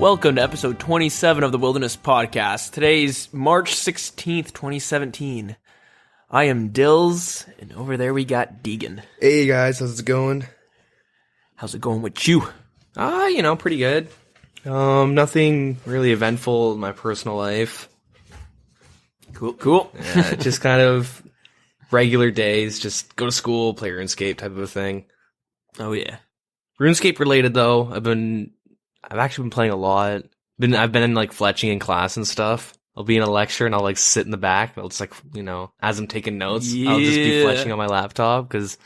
Welcome to episode 27 of the Wilderness Podcast. Today's March 16th, 2017. I am Dilz, and over there we got Deagin. Hey guys, how's it going? How's it going with you? Pretty good. Nothing really eventful in my personal life. Cool. Yeah, just kind of regular days, just go to school, play RuneScape type of a thing. Oh yeah. RuneScape related though, I've actually been playing a lot. I've been in like fletching in class and stuff. I'll be in a lecture and I'll like sit in the back. I'll just as I'm taking notes, I'll just be fletching on my laptop because.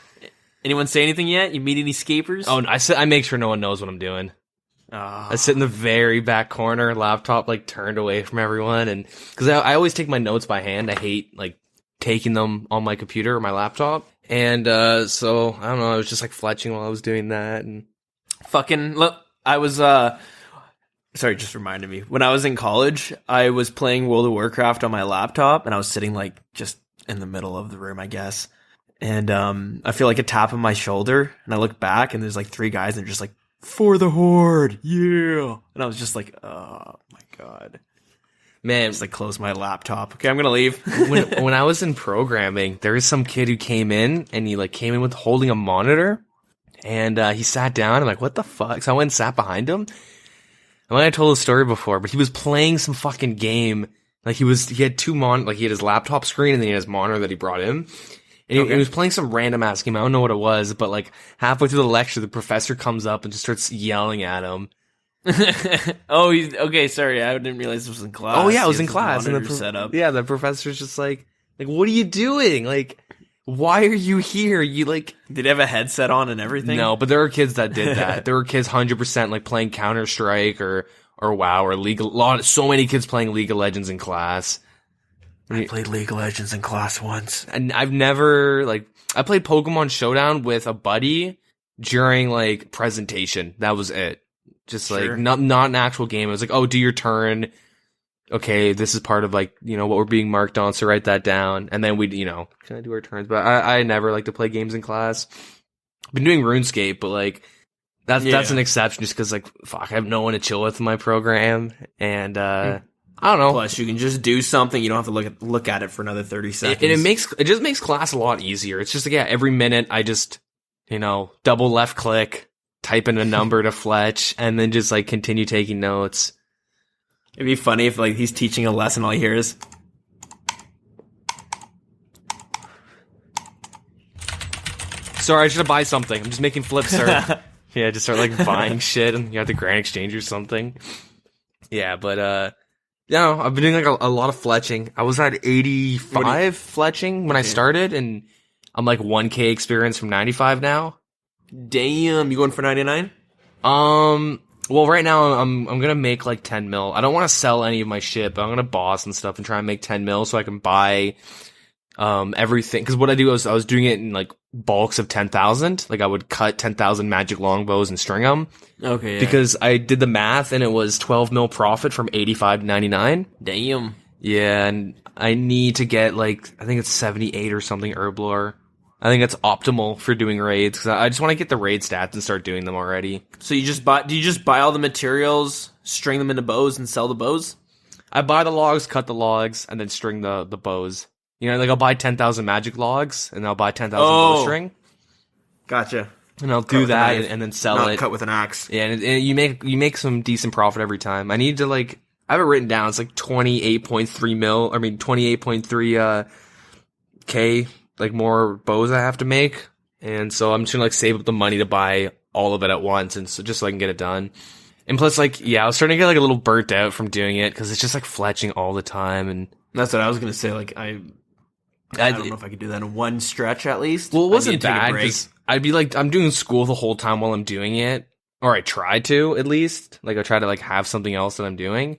Anyone say anything yet? You meet any scapers? Oh, I make sure no one knows what I'm doing. I sit in the very back corner, laptop like turned away from everyone, and because I always take my notes by hand. I hate like taking them on my computer or my laptop, and so I don't know. I was just like fletching while I was doing that, and I was sorry, just reminded me. When I was in college, I was playing World of Warcraft on my laptop, and I was sitting like just in the middle of the room, I guess. And I feel like a tap on my shoulder, and I look back, and there's like three guys, and they're just like, "For the Horde, yeah!" And I was just like, "Oh my god, man!" Just like close my laptop. Okay, I'm gonna leave. when I was in programming, there was some kid who came in, and he like came in with holding a monitor, and he sat down. I'm like, "What the fuck?" So I went and sat behind him. And I told the story before, but he was playing some fucking game. Like he had two he had his laptop screen, and then he had his monitor that he brought in. And he was playing some random ass game. I don't know what it was, but like halfway through the lecture, the professor comes up and just starts yelling at him. Oh, okay. Sorry, I didn't realize this was in class. Oh yeah, it was in class, and the professor's just like, "What are you doing? Like, why are you here? You like." Did he have a headset on and everything? No, but there were kids that did that. There were kids 100% like playing Counter-Strike or WoW or so many kids playing League of Legends in class. I played League of Legends in class once. And I've never, I played Pokemon Showdown with a buddy during, presentation. That was it. Just, sure. Not an actual game. It was like, oh, do your turn. Okay, this is part of, what we're being marked on, so write that down. And then we'd, kind of do our turns. But I never like to play games in class. I've been doing RuneScape, but, that's an exception just because, I have no one to chill with in my program. And, I don't know. Plus, you can just do something. You don't have to look at it for another 30 seconds. And it just makes class a lot easier. It's just every minute I just, double left click, type in a number to fletch, and then just continue taking notes. It'd be funny if he's teaching a lesson, all you hear is. Sorry, I should buy something. I'm just making flips, sir. Yeah, just start buying shit, and you have the Grand Exchange or something. Yeah, but yeah, I've been doing a lot of fletching. I was at 85 fletching when I started, and I'm 1K experience from 95 now. Damn, you going for 99? Well, right now I'm gonna make 10 mil. I don't want to sell any of my shit, but I'm gonna boss and stuff and try and make 10 mil so I can buy everything. Because what I do is I was doing it in bulks of 10,000. I would cut 10,000 magic longbows and string them. Okay. Yeah. Because I did the math and it was 12 mil profit from 85 to 99. Damn. Yeah, and I need to get I think it's 78 or something herblore. I think that's optimal for doing raids because I just want to get the raid stats and start doing them already. So do you just buy all the materials, string them into bows, and sell the bows? I buy the logs, cut the logs, and then string the bows. I'll buy 10,000 magic logs, and I'll buy 10,000 bow string. Gotcha. And I'll do that and then sell it. Cut with an axe. Yeah, and you make some decent profit every time. I need to I have it written down. It's 28.3 mil. I mean 28.3 K more bows I have to make. And so I'm just gonna save up the money to buy all of it at once, and so just so I can get it done. And plus I was starting to get a little burnt out from doing it because it's just fletching all the time. And that's what I was gonna say. I don't know if I could do that in one stretch at least. Well, it wasn't bad because I'd be I'm doing school the whole time while I'm doing it, or I try to at least. I try to have something else that I'm doing,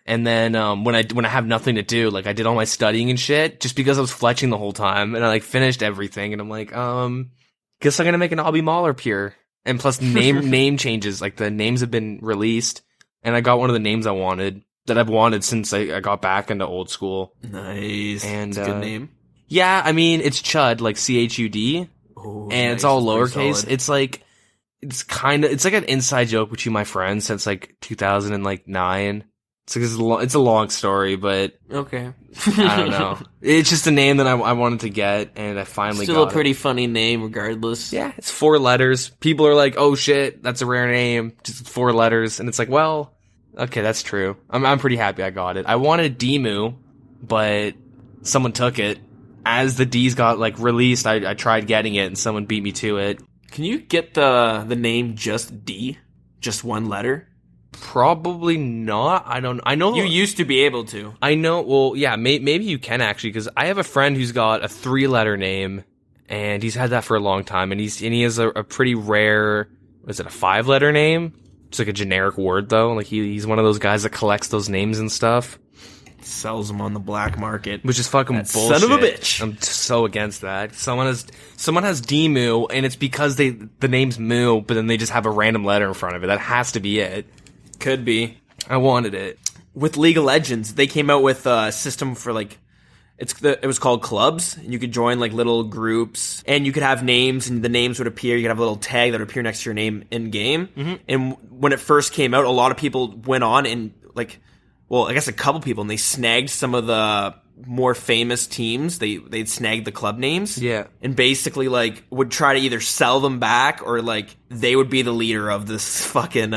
and then when I have nothing to do, I did all my studying and shit just because I was fletching the whole time, and I finished everything, and I'm guess I'm gonna make an Obby Mauler here, and plus name changes. The names have been released, and I got one of the names I wanted that I've wanted since I got back into old school. Nice, and that's a good name. Yeah, I mean, it's Chud, CHUD, Ooh, and nice. it's all lowercase. It's it's like an inside joke between my friends since like 2009. It's a long story, but Okay. I don't know. It's just a name that I wanted to get, and I finally Still got a pretty funny name, regardless. Yeah, it's 4 letters. People are like, "Oh shit, that's a rare name." Just 4 letters, and it's like, well, okay, that's true. I'm pretty happy I got it. I wanted Demu, but someone took it. As the D's got like released, I tried getting it, and someone beat me to it. Can you get the name just D, just one letter? Probably not. I know You used to be able to. I know. Well, yeah, maybe you can actually, because I have a friend who's got a 3-letter name, and he's had that for a long time, and he has a pretty rare. Is it a 5-letter name? It's like a generic word though. Like he's one of those guys that collects those names and stuff. Sells them on the black market, Which is fucking that bullshit. son of a bitch. I'm so against that. Someone has Demu, and it's because the name's Moo, but then they just have a random letter in front of it. That has to be it. Could be. I wanted it. With League of Legends, they came out with a system for like it was called clubs, and you could join like little groups, and you could have names, and the names would appear. You could have a little tag that would appear next to your name in game. Mm-hmm. And when it first came out, a lot of people went on and like, well, I guess a couple people, and they snagged some of the more famous teams. They'd snag the club names, Yeah. and basically like would try to either sell them back or like they would be the leader of this fucking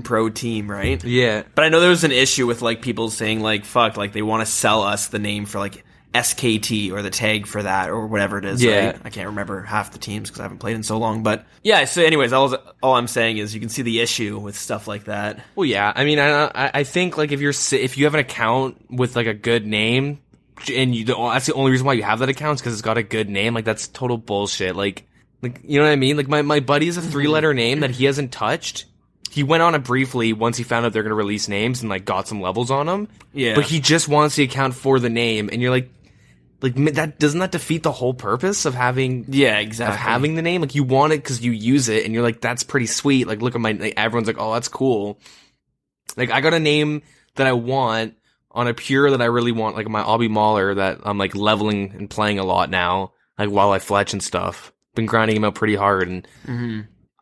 pro team, right? Yeah. But I know there was an issue with like people saying like fuck, like they want to sell us the name for like SKT or the tag for that or whatever it is. Yeah. Right? I can't remember half the teams because I haven't played in so long. But yeah, so anyways, all I'm saying is you can see the issue with stuff like that. Well, yeah. I mean, I think like if you have an account with like a good name, and that's the only reason why you have that account is because it's got a good name. Like that's total bullshit. Like you know what I mean? Like my buddy has a 3-letter name that he hasn't touched. He went on it briefly once he found out they're going to release names and like got some levels on them. Yeah. But he just wants the account for the name, and you're like that doesn't that defeat the whole purpose of having exactly of having the name? Like you want it because you use it, and you're like, that's pretty sweet. Like look at my like, everyone's like, oh, that's cool. Like I got a name that I want on a pure that I really want, like my Obby Mauler that I'm like leveling and playing a lot now, like while I fletch and stuff. Been grinding him out pretty hard, and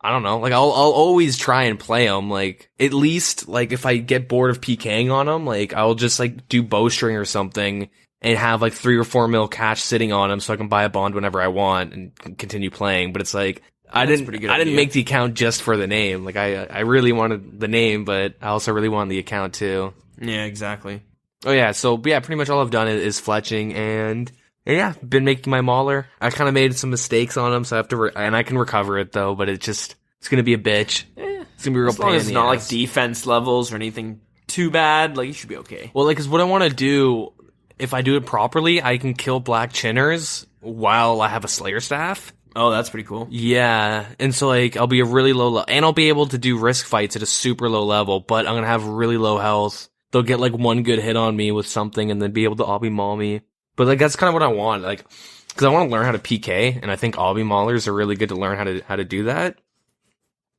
I don't know. Like I'll always try and play him. Like at least like if I get bored of PKing on him, like I'll just like do bowstring or something and have like 3 or 4 mil cash sitting on him so I can buy a bond whenever I want and continue playing. But it's like I didn't make the account just for the name. Like I really wanted the name, but I also really wanted the account too. Yeah, exactly. Oh yeah, so but yeah, pretty much all I've done is fletching and yeah, been making my Mauler. I kind of made some mistakes on him, so I have to, and I can recover it though. But it's gonna be a bitch. It's gonna be a real As long pain as in it's the not like ass. defense levels or anything too bad, like you should be okay. Well, like, cause what I want to do, if I do it properly, I can kill black chinners while I have a Slayer staff. Oh, that's pretty cool. Yeah, and so like I'll be a really low and I'll be able to do risk fights at a super low level, but I'm gonna have really low health. They'll get like one good hit on me with something and then be able to obby maul me. But like that's kind of what I want, like, because I want to learn how to PK, and I think obby maulers are really good to learn how to do that.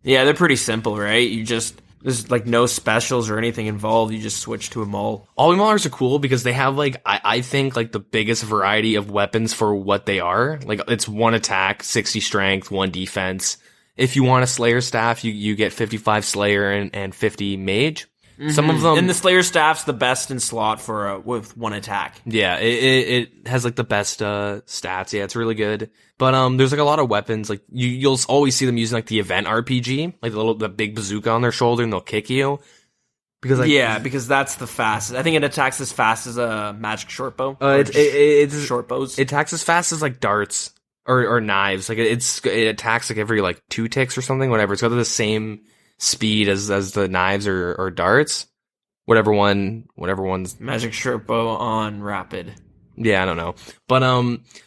Yeah, they're pretty simple, right? There's like no specials or anything involved. You just switch to a maul. Obby maulers are cool because they have like I think like the biggest variety of weapons for what they are. Like it's 1 attack, 60 strength, 1 defense. If you want a Slayer staff, you get 55 Slayer and 50 Mage. Some of them, and the Slayer staff's the best in slot for with 1 attack. Yeah, it has like the best stats. Yeah, it's really good. But there's like a lot of weapons. Like you'll always see them using like the event RPG, like the big bazooka on their shoulder, and they'll kick you. Because like, yeah, because that's the fastest. I think it attacks as fast as a magic short bow. It's short bows. It attacks as fast as like darts or knives. Like it attacks like every like 2 ticks or something. Whatever. It's got the same speed as the knives or darts, whatever one's magic short bow on rapid. Yeah, I don't know, but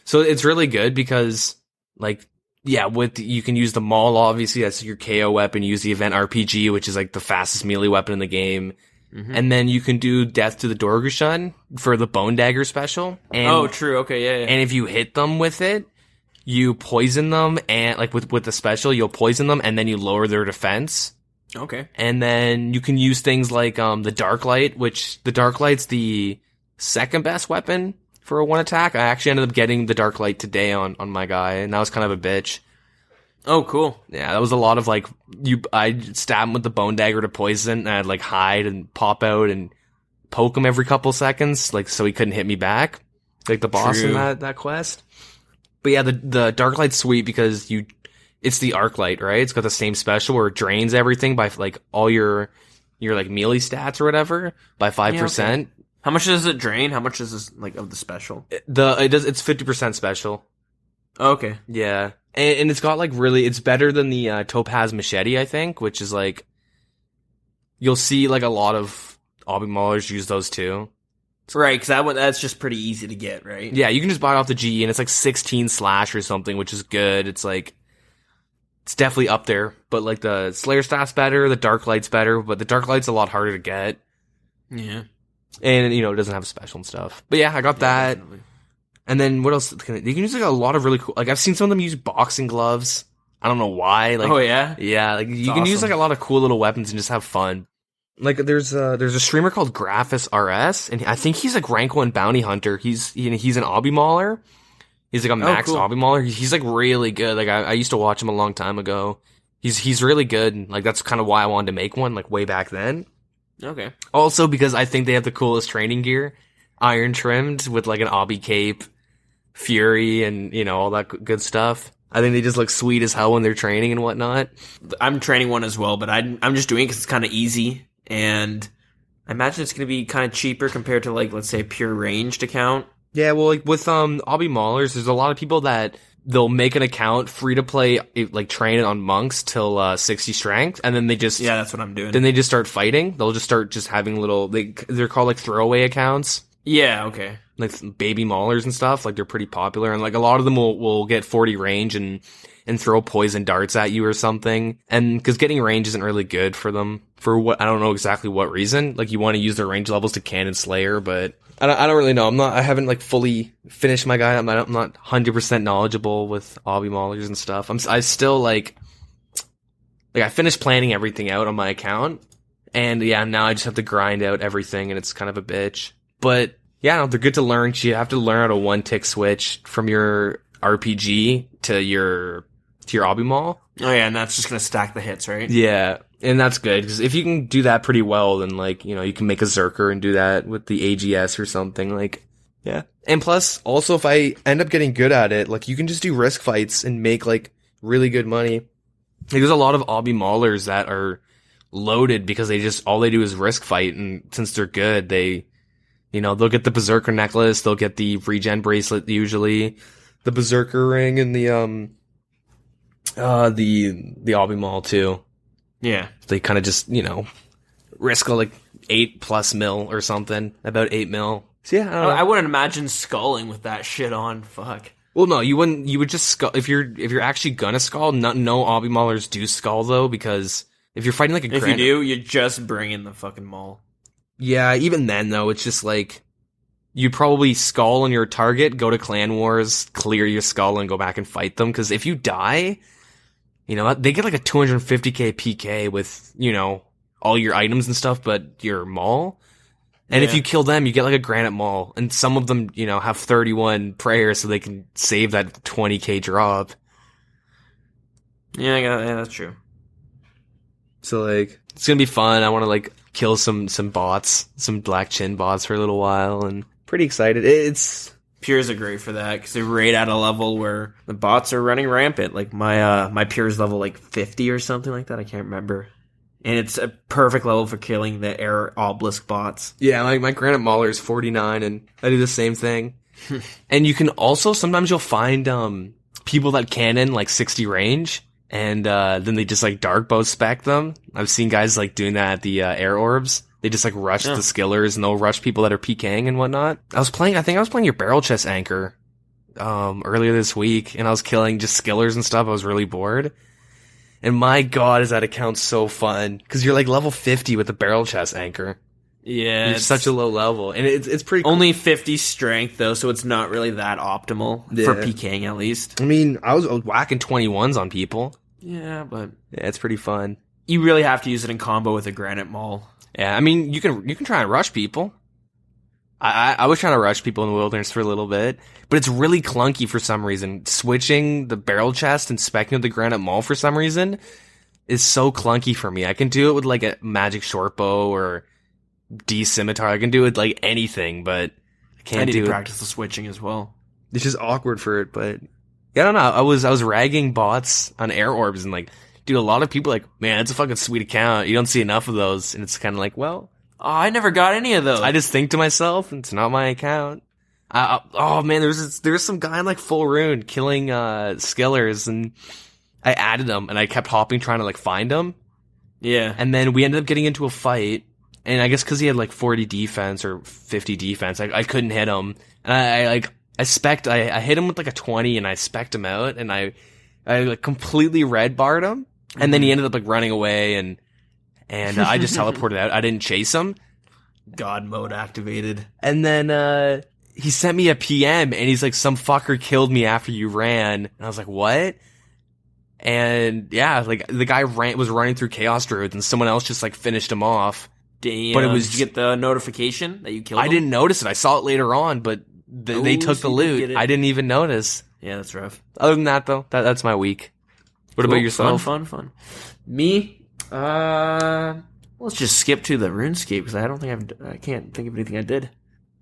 so it's really good because like yeah, you can use the maul, obviously that's your KO weapon. Use the event RPG, which is like the fastest melee weapon in the game, and then you can do death to the Dorgushun for the bone dagger special. And, oh, true. Okay, yeah. And if you hit them with it, you poison them, and like with the special, you'll poison them, and then you lower their defense. Okay. And then you can use things like the Dark Light, which the Dark Light's the second best weapon for a 1 attack. I actually ended up getting the Dark Light today on my guy, and that was kind of a bitch. Oh, cool. Yeah, that was a lot of like I'd stab him with the bone dagger to poison, and I'd like hide and pop out and poke him every couple seconds, like so he couldn't hit me back, like the boss in that quest. But yeah, the dark light's sweet because it's the arc light, right? It's got the same special where it drains everything by like all your like melee stats or whatever by 5%. Yeah, okay. How much does it drain? How much is this like of the special? It's 50% special. Oh, okay. Yeah. And it's got like it's better than the Topaz Machete, I think, which is like, you'll see like a lot of Obby Maulers use those too. Right, because that's just pretty easy to get, right? Yeah, you can just buy it off the GE and it's like 16 slash or something, which is good. It's like, it's definitely up there, but like the Slayer staff's better, the Dark Light's better, but the Dark Light's a lot harder to get. Yeah. And, it doesn't have special and stuff. But yeah, I got that. Definitely. And then what else? You can use like a lot of really cool, like I've seen some of them use boxing gloves. I don't know why. Like, oh yeah? Yeah, like you can use like a lot of cool little weapons and just have fun. Like there's a streamer called Graphis RS, and I think he's like rank 1 bounty hunter. He's an Obby Mauler. He's like a max Obby Mauler. He's like really good. Like I used to watch him a long time ago. He's really good. And, like that's kind of why I wanted to make one like way back then. Okay. Also because I think they have the coolest training gear, iron trimmed with like an Obby cape, Fury, and all that good stuff. I think they just look sweet as hell when they're training and whatnot. I'm training one as well, but I'm just doing it because it's kind of easy, and I imagine it's going to be kind of cheaper compared to like, let's say, a pure ranged account. Yeah, well, like with Obby Maulers, there's a lot of people that they'll make an account free to play, like train it on monks till 60 strength, and then they just that's what I'm doing. Then they just start fighting. They'll just start having little they're called like throwaway accounts. Yeah, okay. Like baby maulers and stuff, like they're pretty popular, and like a lot of them will get 40 range and throw poison darts at you or something. And because getting range isn't really good for them for what I don't know exactly what reason. Like you want to use their range levels to cannon Slayer, but I don't really know. I haven't like fully finished my guide. I'm not 100% knowledgeable with Obby Maulers and stuff. I still like I finished planning everything out on my account, and yeah, now I just have to grind out everything, and it's kind of a bitch. But yeah, they're good to learn. You have to learn how to one-tick switch from your RPG to your Obby Maul. Oh yeah, and that's just gonna stack the hits, right? Yeah, and that's good, because if you can do that pretty well, then like, you can make a Zerker and do that with the AGS or something, like, yeah. And plus, also, if I end up getting good at it, like, you can just do risk fights and make like really good money. Like, there's a lot of Obby Maulers that are loaded because all they do is risk fight, and since they're good, they'll get the Berserker necklace, they'll get the regen bracelet usually, the Berserker ring, and the Obby Maul too. Yeah. They kind of just, risk like 8+ mil or something, about 8 mil. So yeah, I wouldn't imagine sculling with that shit on. Fuck. Well, no, you wouldn't. You would just skull if you're actually gonna skull. No Obby Maulers do skull though, because if you're fighting like a if you do, you just bring in the fucking maul. Yeah, even then though, it's just like you'd probably skull on your target, go to Clan Wars, clear your skull, and go back and fight them. Because if you die, they get like a 250k PK with all your items and stuff, but your maul. And if you kill them, you get like a granite maul, and some of them, have 31 prayers, so they can save that 20k drop. Yeah, that's true. So like, it's gonna be fun. I want to like kill some bots, some black chin bots for a little while, and pretty excited. Pures are great for that because they're right at a level where the bots are running rampant. Like my Pures level like 50 or something like that. I can't remember. And it's a perfect level for killing the air obelisk bots. Yeah, like my Granite Mauler is 49, and I do the same thing. And you can also, sometimes you'll find people that cannon like 60 range, and then they just like dark bow spec them. I've seen guys like doing that at the air orbs. They just like rush the skillers, and they'll rush people that are PKing and whatnot. I think I was playing your barrel chest anchor earlier this week, and I was killing just skillers and stuff. I was really bored. And my god, is that account so fun, because you're like level 50 with the barrel chest anchor. Yeah, it's such a low level, and it's pretty cool. Only 50 strength though, so it's not really that optimal for PKing at least. I mean, I was whacking 21s on people. Yeah, but yeah, it's pretty fun. You really have to use it in combo with a granite maul. Yeah, I mean, you can try and rush people. I was trying to rush people in the wilderness for a little bit, but it's really clunky for some reason. Switching the barrel chest and specking with the granite maul for some reason is so clunky for me. I can do it with like a magic short bow or D scimitar. I can do it with like anything, but I can't I need do to it. practice the switching as well. It's just awkward for it, but yeah, I don't know. I was ragging bots on air orbs and like, dude, a lot of people are like, man, it's a fucking sweet account. You don't see enough of those, and it's kind of like, well. Oh, I never got any of those. I just think to myself, it's not my account. Oh man, there's some guy in like full rune killing skillers, and I added him, and I kept hopping trying to like find him. Yeah. And then we ended up getting into a fight, and I guess because he had like 40 defense or 50 defense, I couldn't hit him. And I hit him with like a 20, and I spec'd him out, and I like completely red barred him, and then he ended up like running away, and I just teleported out. I didn't chase him. God mode activated. And then he sent me a PM, and he's like, some fucker killed me after you ran. And I was like, what? And yeah, like the guy was running through Chaos Druids, and someone else just like finished him off. Damn. But it was, did you get the notification that you killed him? I didn't notice it. I saw it later on, but they took the loot. I didn't even notice. Yeah, that's rough. Other than that, though, that's my week. What about yourself? Fun. Me? Let's just skip to the RuneScape because I can't think of anything I did.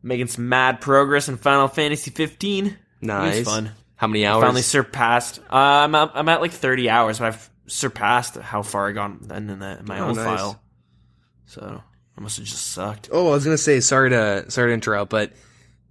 Making some mad progress in Final Fantasy 15. Nice. It was fun. How many hours? Finally surpassed. I'm at like 30 hours, but I've surpassed how far I got in my old file. So I must have just sucked. Oh, I was gonna say sorry to interrupt, but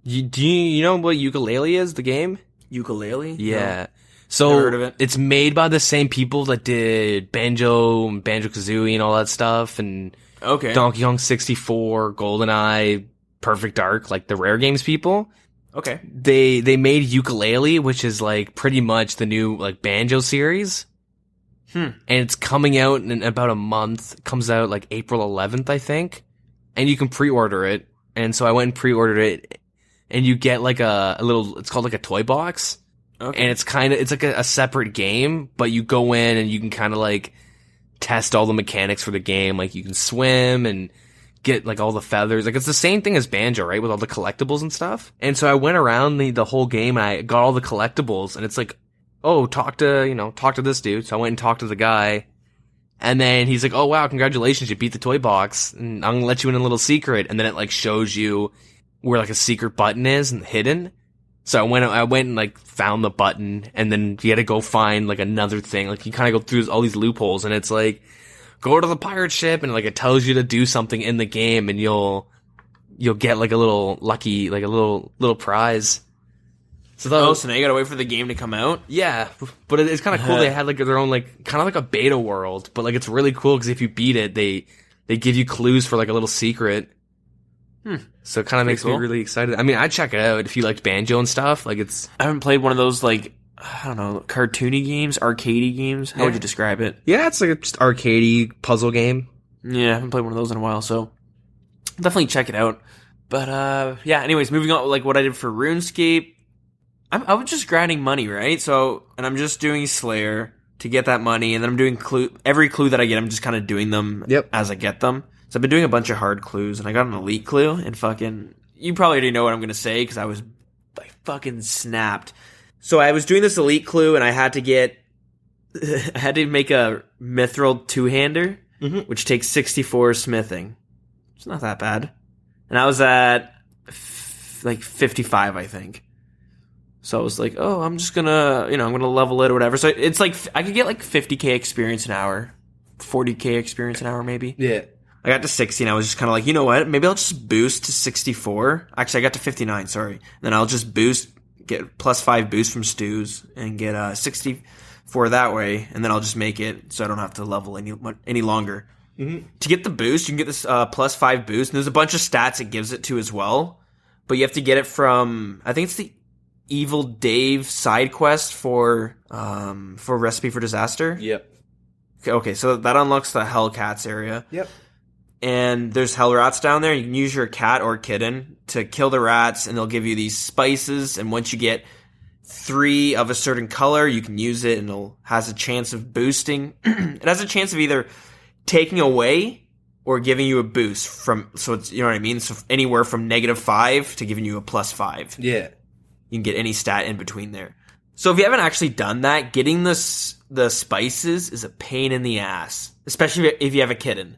do you know what ukulele is? The game? Ukulele? Yeah. No. So Never heard of it. It's made by the same people that did Banjo and Banjo-Kazooie and all that stuff, and Donkey Kong 64, GoldenEye, Perfect Dark, like the Rare Games people. Okay. They made Ukulele, which is like pretty much the new like Banjo series. And it's coming out in about a month. It comes out like April 11th, I think. And you can pre-order it. And so I went and pre-ordered it, and you get like a little, it's called like a toy box. Okay. And it's like a separate game, but you go in and you can kind of like test all the mechanics for the game. Like you can swim and get like all the feathers. Like it's the same thing as Banjo, right? With all the collectibles and stuff. And so I went around the whole game and I got all the collectibles, and it's like, oh, talk to this dude. So I went and talked to the guy, and then he's like, oh wow, congratulations, you beat the toy box, and I'm gonna let you in a little secret. And then it like shows you where like a secret button is and hidden. So I went and like found the button, and then you had to go find like another thing. Like you kind of go through all these loopholes, and it's like, go to the pirate ship, and like it tells you to do something in the game, and you'll get like a little lucky, like a little prize. So so now you gotta wait for the game to come out? Yeah, but it's kind of cool. They had like their own like kind of like a beta world, but like it's really cool because if you beat it, they give you clues for like a little secret. So it kind of makes me really excited. I mean, I'd check it out if you liked Banjo and stuff. Like I haven't played one of those like, I don't know, cartoony games, arcadey games. How would you describe it? Yeah, it's like a just arcadey puzzle game. Yeah, I haven't played one of those in a while, so definitely check it out. But yeah, anyways, moving on, like what I did for RuneScape, I was just grinding money, right? So, and I'm just doing Slayer to get that money, and then I'm doing every clue that I get, I'm just kind of doing them as I get them. So I've been doing a bunch of hard clues, and I got an elite clue, and fucking, you probably already know what I'm going to say, because I was like fucking snapped. So I was doing this elite clue, and I had to make a mithril two-hander, which takes 64 smithing. It's not that bad. And I was at like 55, I think. So I was like, oh, I'm just gonna, I'm gonna level it or whatever. So it's like, I could get like 50k experience an hour, 40k experience an hour maybe. Yeah. I got to 60 and I was just kind of like, you know what? Maybe I'll just boost to 64. Actually, I got to 59, sorry. Then I'll just get +5 boost from stews and get 64 that way. And then I'll just make it so I don't have to level any longer. To get the boost, you can get this +5 boost. And there's a bunch of stats it gives it to as well. But you have to get it from, I think it's the Evil Dave side quest for Recipe for Disaster. Yep. Okay, so that unlocks the Hellcats area. Yep. And there's hell rats down there. You can use your cat or kitten to kill the rats, and they'll give you these spices. And once you get 3 of a certain color, you can use it, and it has a chance of boosting. It has a chance of either taking away or giving you a boost from, so it's, you know what I mean? So anywhere from -5 to giving you a +5. Yeah. You can get any stat in between there. So if you haven't actually done that, getting the spices is a pain in the ass, especially if you have a kitten.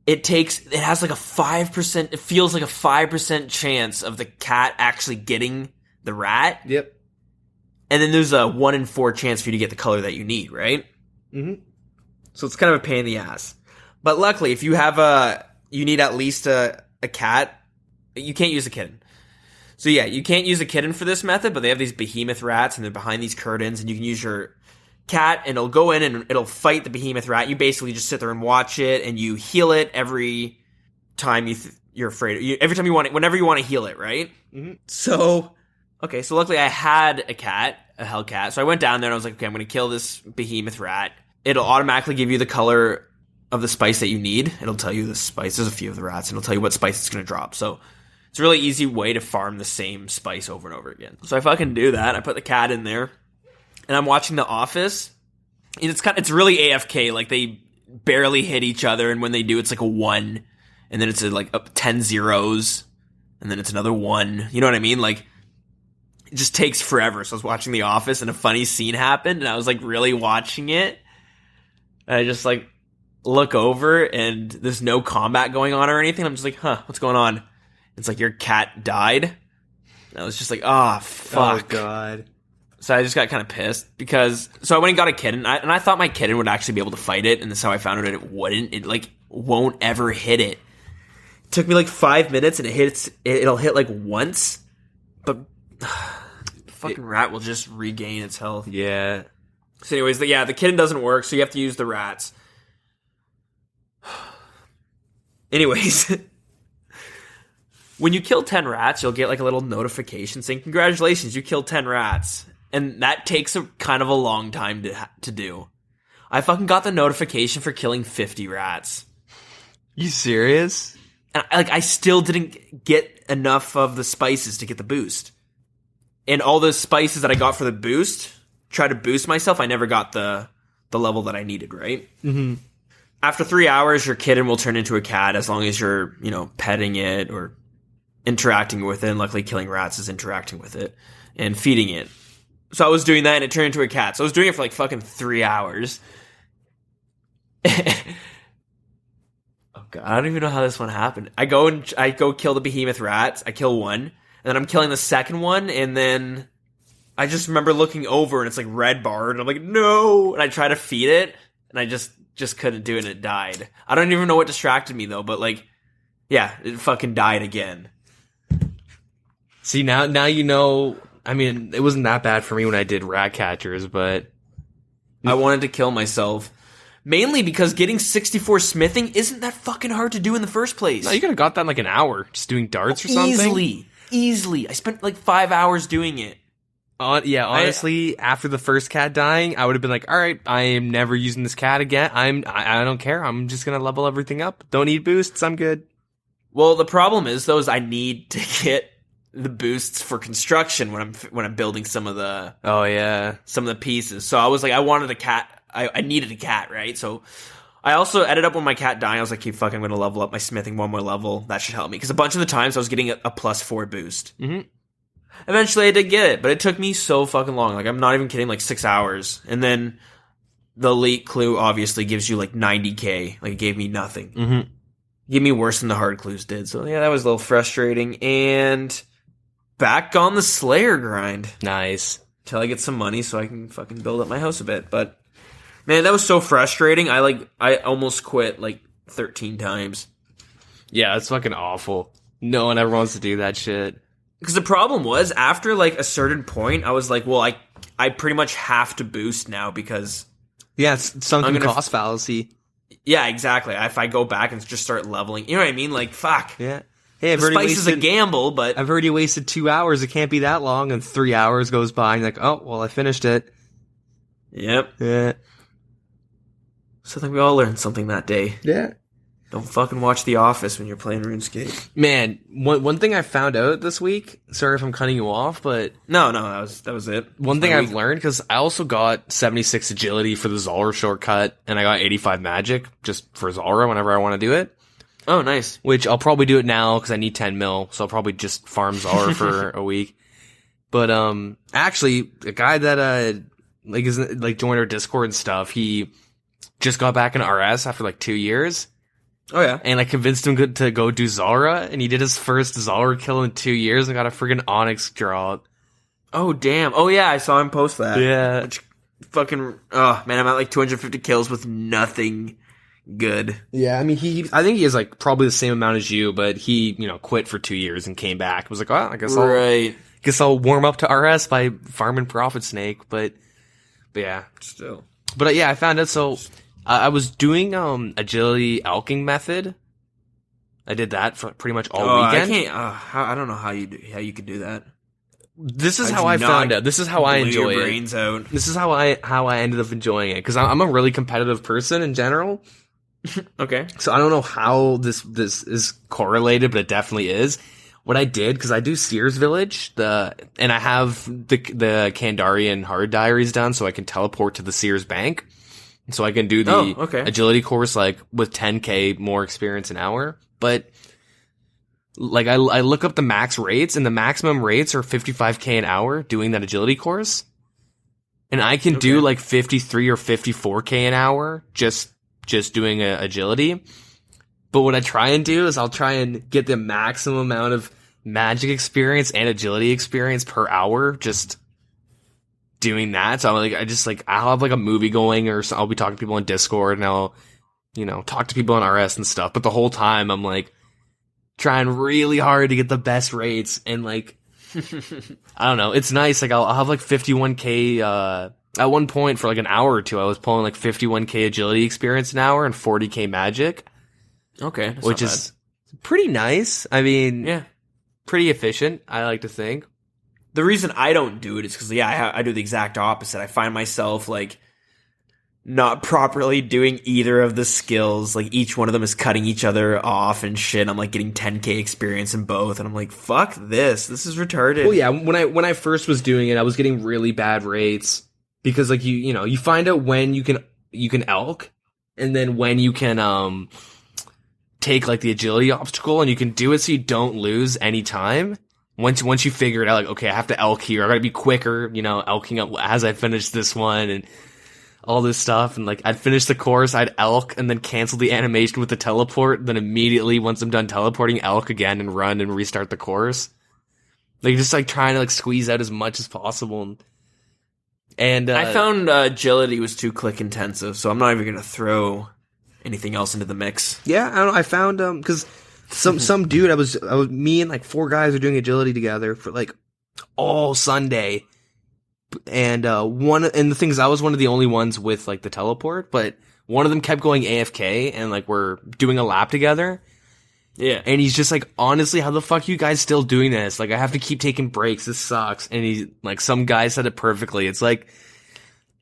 It has like a 5%, it feels like a 5% chance of the cat actually getting the rat. Yep. And then there's a 1 in 4 chance for you to get the color that you need, right? Mm-hmm. So it's kind of a pain in the ass. But luckily, if you have you need at least a cat, you can't use a kitten. So yeah, you can't use a kitten for this method, but they have these behemoth rats and they're behind these curtains and you can use your cat and it'll go in and it'll fight the behemoth rat. You basically just sit there and watch it and you heal it every time you're afraid. Every time you want it, whenever you want to heal it, right? Mm-hmm. So luckily I had a Hellcat. So I went down there and I was like, okay, I'm going to kill this behemoth rat. It'll automatically give you the color of the spice that you need. It'll tell you the spice. There's a few of the rats and it'll tell you what spice it's going to drop. So it's a really easy way to farm the same spice over and over again. So I fucking do that. I put the cat in there and I'm watching The Office. And it's really AFK. Like they barely hit each other. And when they do, it's like a 1 and then it's like 10 zeros and then it's another 1. You know what I mean? Like it just takes forever. So I was watching The Office and a funny scene happened and I was like really watching it. And I just like look over and there's no combat going on or anything. I'm just like, what's going on? It's like your cat died. And I was just like, fuck. Oh, God. So I just got kind of pissed so I went and got a kitten and I thought my kitten would actually be able to fight it. And that's how I found out it wouldn't. It like won't ever hit it. It took me like 5 minutes and it'll hit like once, but the fucking rat will just regain its health. Yeah. So anyways, the kitten doesn't work. So you have to use the rats. Anyways, when you kill 10 rats, you'll get like a little notification saying, congratulations, you killed 10 rats. And that takes a kind of a long time to do. I fucking got the notification for killing 50 rats. You serious? And I still didn't get enough of the spices to get the boost. And all the spices that I got for the boost, try to boost myself, I never got the level that I needed, right? Mm-hmm. After 3 hours, your kitten will turn into a cat as long as you're, petting it or interacting with it. And luckily, killing rats is interacting with it and feeding it. So I was doing that and it turned into a cat. So I was doing it for like fucking 3 hours. Oh God, I don't even know how this one happened. I go kill the behemoth rats. I kill one and then I'm killing the second one. And then I just remember looking over and it's like red barred. And I'm like, no. And I try to feed it and I just couldn't do it and it died. I don't even know what distracted me though, but like, yeah, it fucking died again. See, now you know, I mean, it wasn't that bad for me when I did rat catchers, but I wanted to kill myself. Mainly because getting 64 smithing isn't that fucking hard to do in the first place. No, you could have got that in like an hour, just doing darts or something. Easily. I spent like 5 hours doing it. Honestly, after the first cat dying, I would have been like, all right, I am never using this cat again. I don't care. I'm just going to level everything up. Don't need boosts. I'm good. Well, the problem is though, is I need to get the boosts for construction when I'm building some of the pieces. So I was like, I wanted a cat. I needed a cat, right? So I also ended up with my cat dying. I was like, okay, fuck, I'm going to level up my smithing one more level. That should help me. Because a bunch of the times I was getting a +4 boost. Mm-hmm. Eventually I did get it, but it took me so fucking long. Like, I'm not even kidding, like 6 hours. And then the elite clue obviously gives you like 90k. Like, it gave me nothing. Mm-hmm. It gave me worse than the hard clues did. So yeah, that was a little frustrating. And back on the Slayer grind. Nice. Till I get some money so I can fucking build up my house a bit. But man, that was so frustrating. I almost quit like 13 times. Yeah, it's fucking awful. No one ever wants to do that shit. Because the problem was, after like a certain point, I was like, well, I pretty much have to boost now because... Yeah, it's sunken cost fallacy. Yeah, exactly. If I go back and just start leveling, you know what I mean? Like, fuck. Yeah. Hey, the spice is a gamble, but... I've already wasted 2 hours. It can't be that long. And 3 hours goes by and you're like, oh, well, I finished it. Yep. Yeah. So I think we all learned something that day. Yeah. Don't fucking watch The Office when you're playing RuneScape. Man, one thing I found out this week, sorry if I'm cutting you off, but... No, that was it. One thing I've learned, because I also got 76 agility for the Zulrah shortcut, and I got 85 magic just for Zulrah whenever I want to do it. Oh, nice. which I'll probably do it now because I need 10 mil, so I'll probably just farm Zara for a week. But actually, a guy that joined our Discord and stuff, he just got back in RS after like 2 years. Oh yeah, and I convinced him to go do Zara, and he did his first Zara kill in 2 years and got a friggin' Onyx draw. Oh damn. Oh yeah, I saw him post that. Yeah. Which fucking. Oh man, I'm at like 250 kills with nothing good. Yeah, I mean, I think he has like probably the same amount as you, but he, quit for 2 years and came back. Was like, oh, I guess I'll warm up to RS by farming Prophet Snake, but yeah. Still. But yeah, I found out, so I was doing agility elking method. I did that for pretty much all weekend. I don't know how you could do that. This is how I found out. This is how I enjoy your it. brains out. This is how I ended up enjoying it, because I'm a really competitive person in general. Okay. So I don't know how this is correlated, but it definitely is. What I did, because I do Sears Village, and I have the Kandarian Hard Diaries done, so I can teleport to the Sears Bank. So I can do the agility course like with 10k more experience an hour. But like I look up the max rates, and the maximum rates are 55k an hour doing that agility course. And I can do like 53 or 54k an hour just doing agility. But what I try and do is I'll try and get the maximum amount of magic experience and agility experience per hour just doing that. So I'll have like a movie going, or I'll be talking to people on Discord, and I'll, talk to people on RS and stuff. But the whole time I'm like trying really hard to get the best rates, and like, I don't know. It's nice. Like I'll have like 51k, at one point for like an hour or two, I was pulling like 51k agility experience an hour and 40k magic. Okay. Which is pretty nice. I mean, yeah, pretty efficient, I like to think. The reason I don't do it is because, I do the exact opposite. I find myself, like, not properly doing either of the skills. Like, each one of them is cutting each other off and shit. I'm, like, getting 10k experience in both. And I'm like, fuck this. This is retarded. Well, yeah, when I first was doing it, I was getting really bad rates. Because, like, you find out when you can elk, and then when you can, take like the agility obstacle, and you can do it so you don't lose any time. Once you figure it out, like, okay, I have to elk here, I gotta be quicker, elking up as I finish this one and all this stuff. And like, I'd finish the course, I'd elk, and then cancel the animation with the teleport, then immediately once I'm done teleporting, elk again and run and restart the course. Like, just like trying to like squeeze out as much as possible. And I found agility was too click intensive, so I'm not even gonna throw anything else into the mix. Yeah, I don't know. I found because some dude, I was me and like 4 guys are doing agility together for like all Sunday, and the things, I was one of the only ones with like the teleport, but one of them kept going AFK, and like we're doing a lap together. Yeah, and he's just like, honestly, how the fuck are you guys still doing this? Like, I have to keep taking breaks. This sucks. And he's like, some guy said it perfectly. It's like,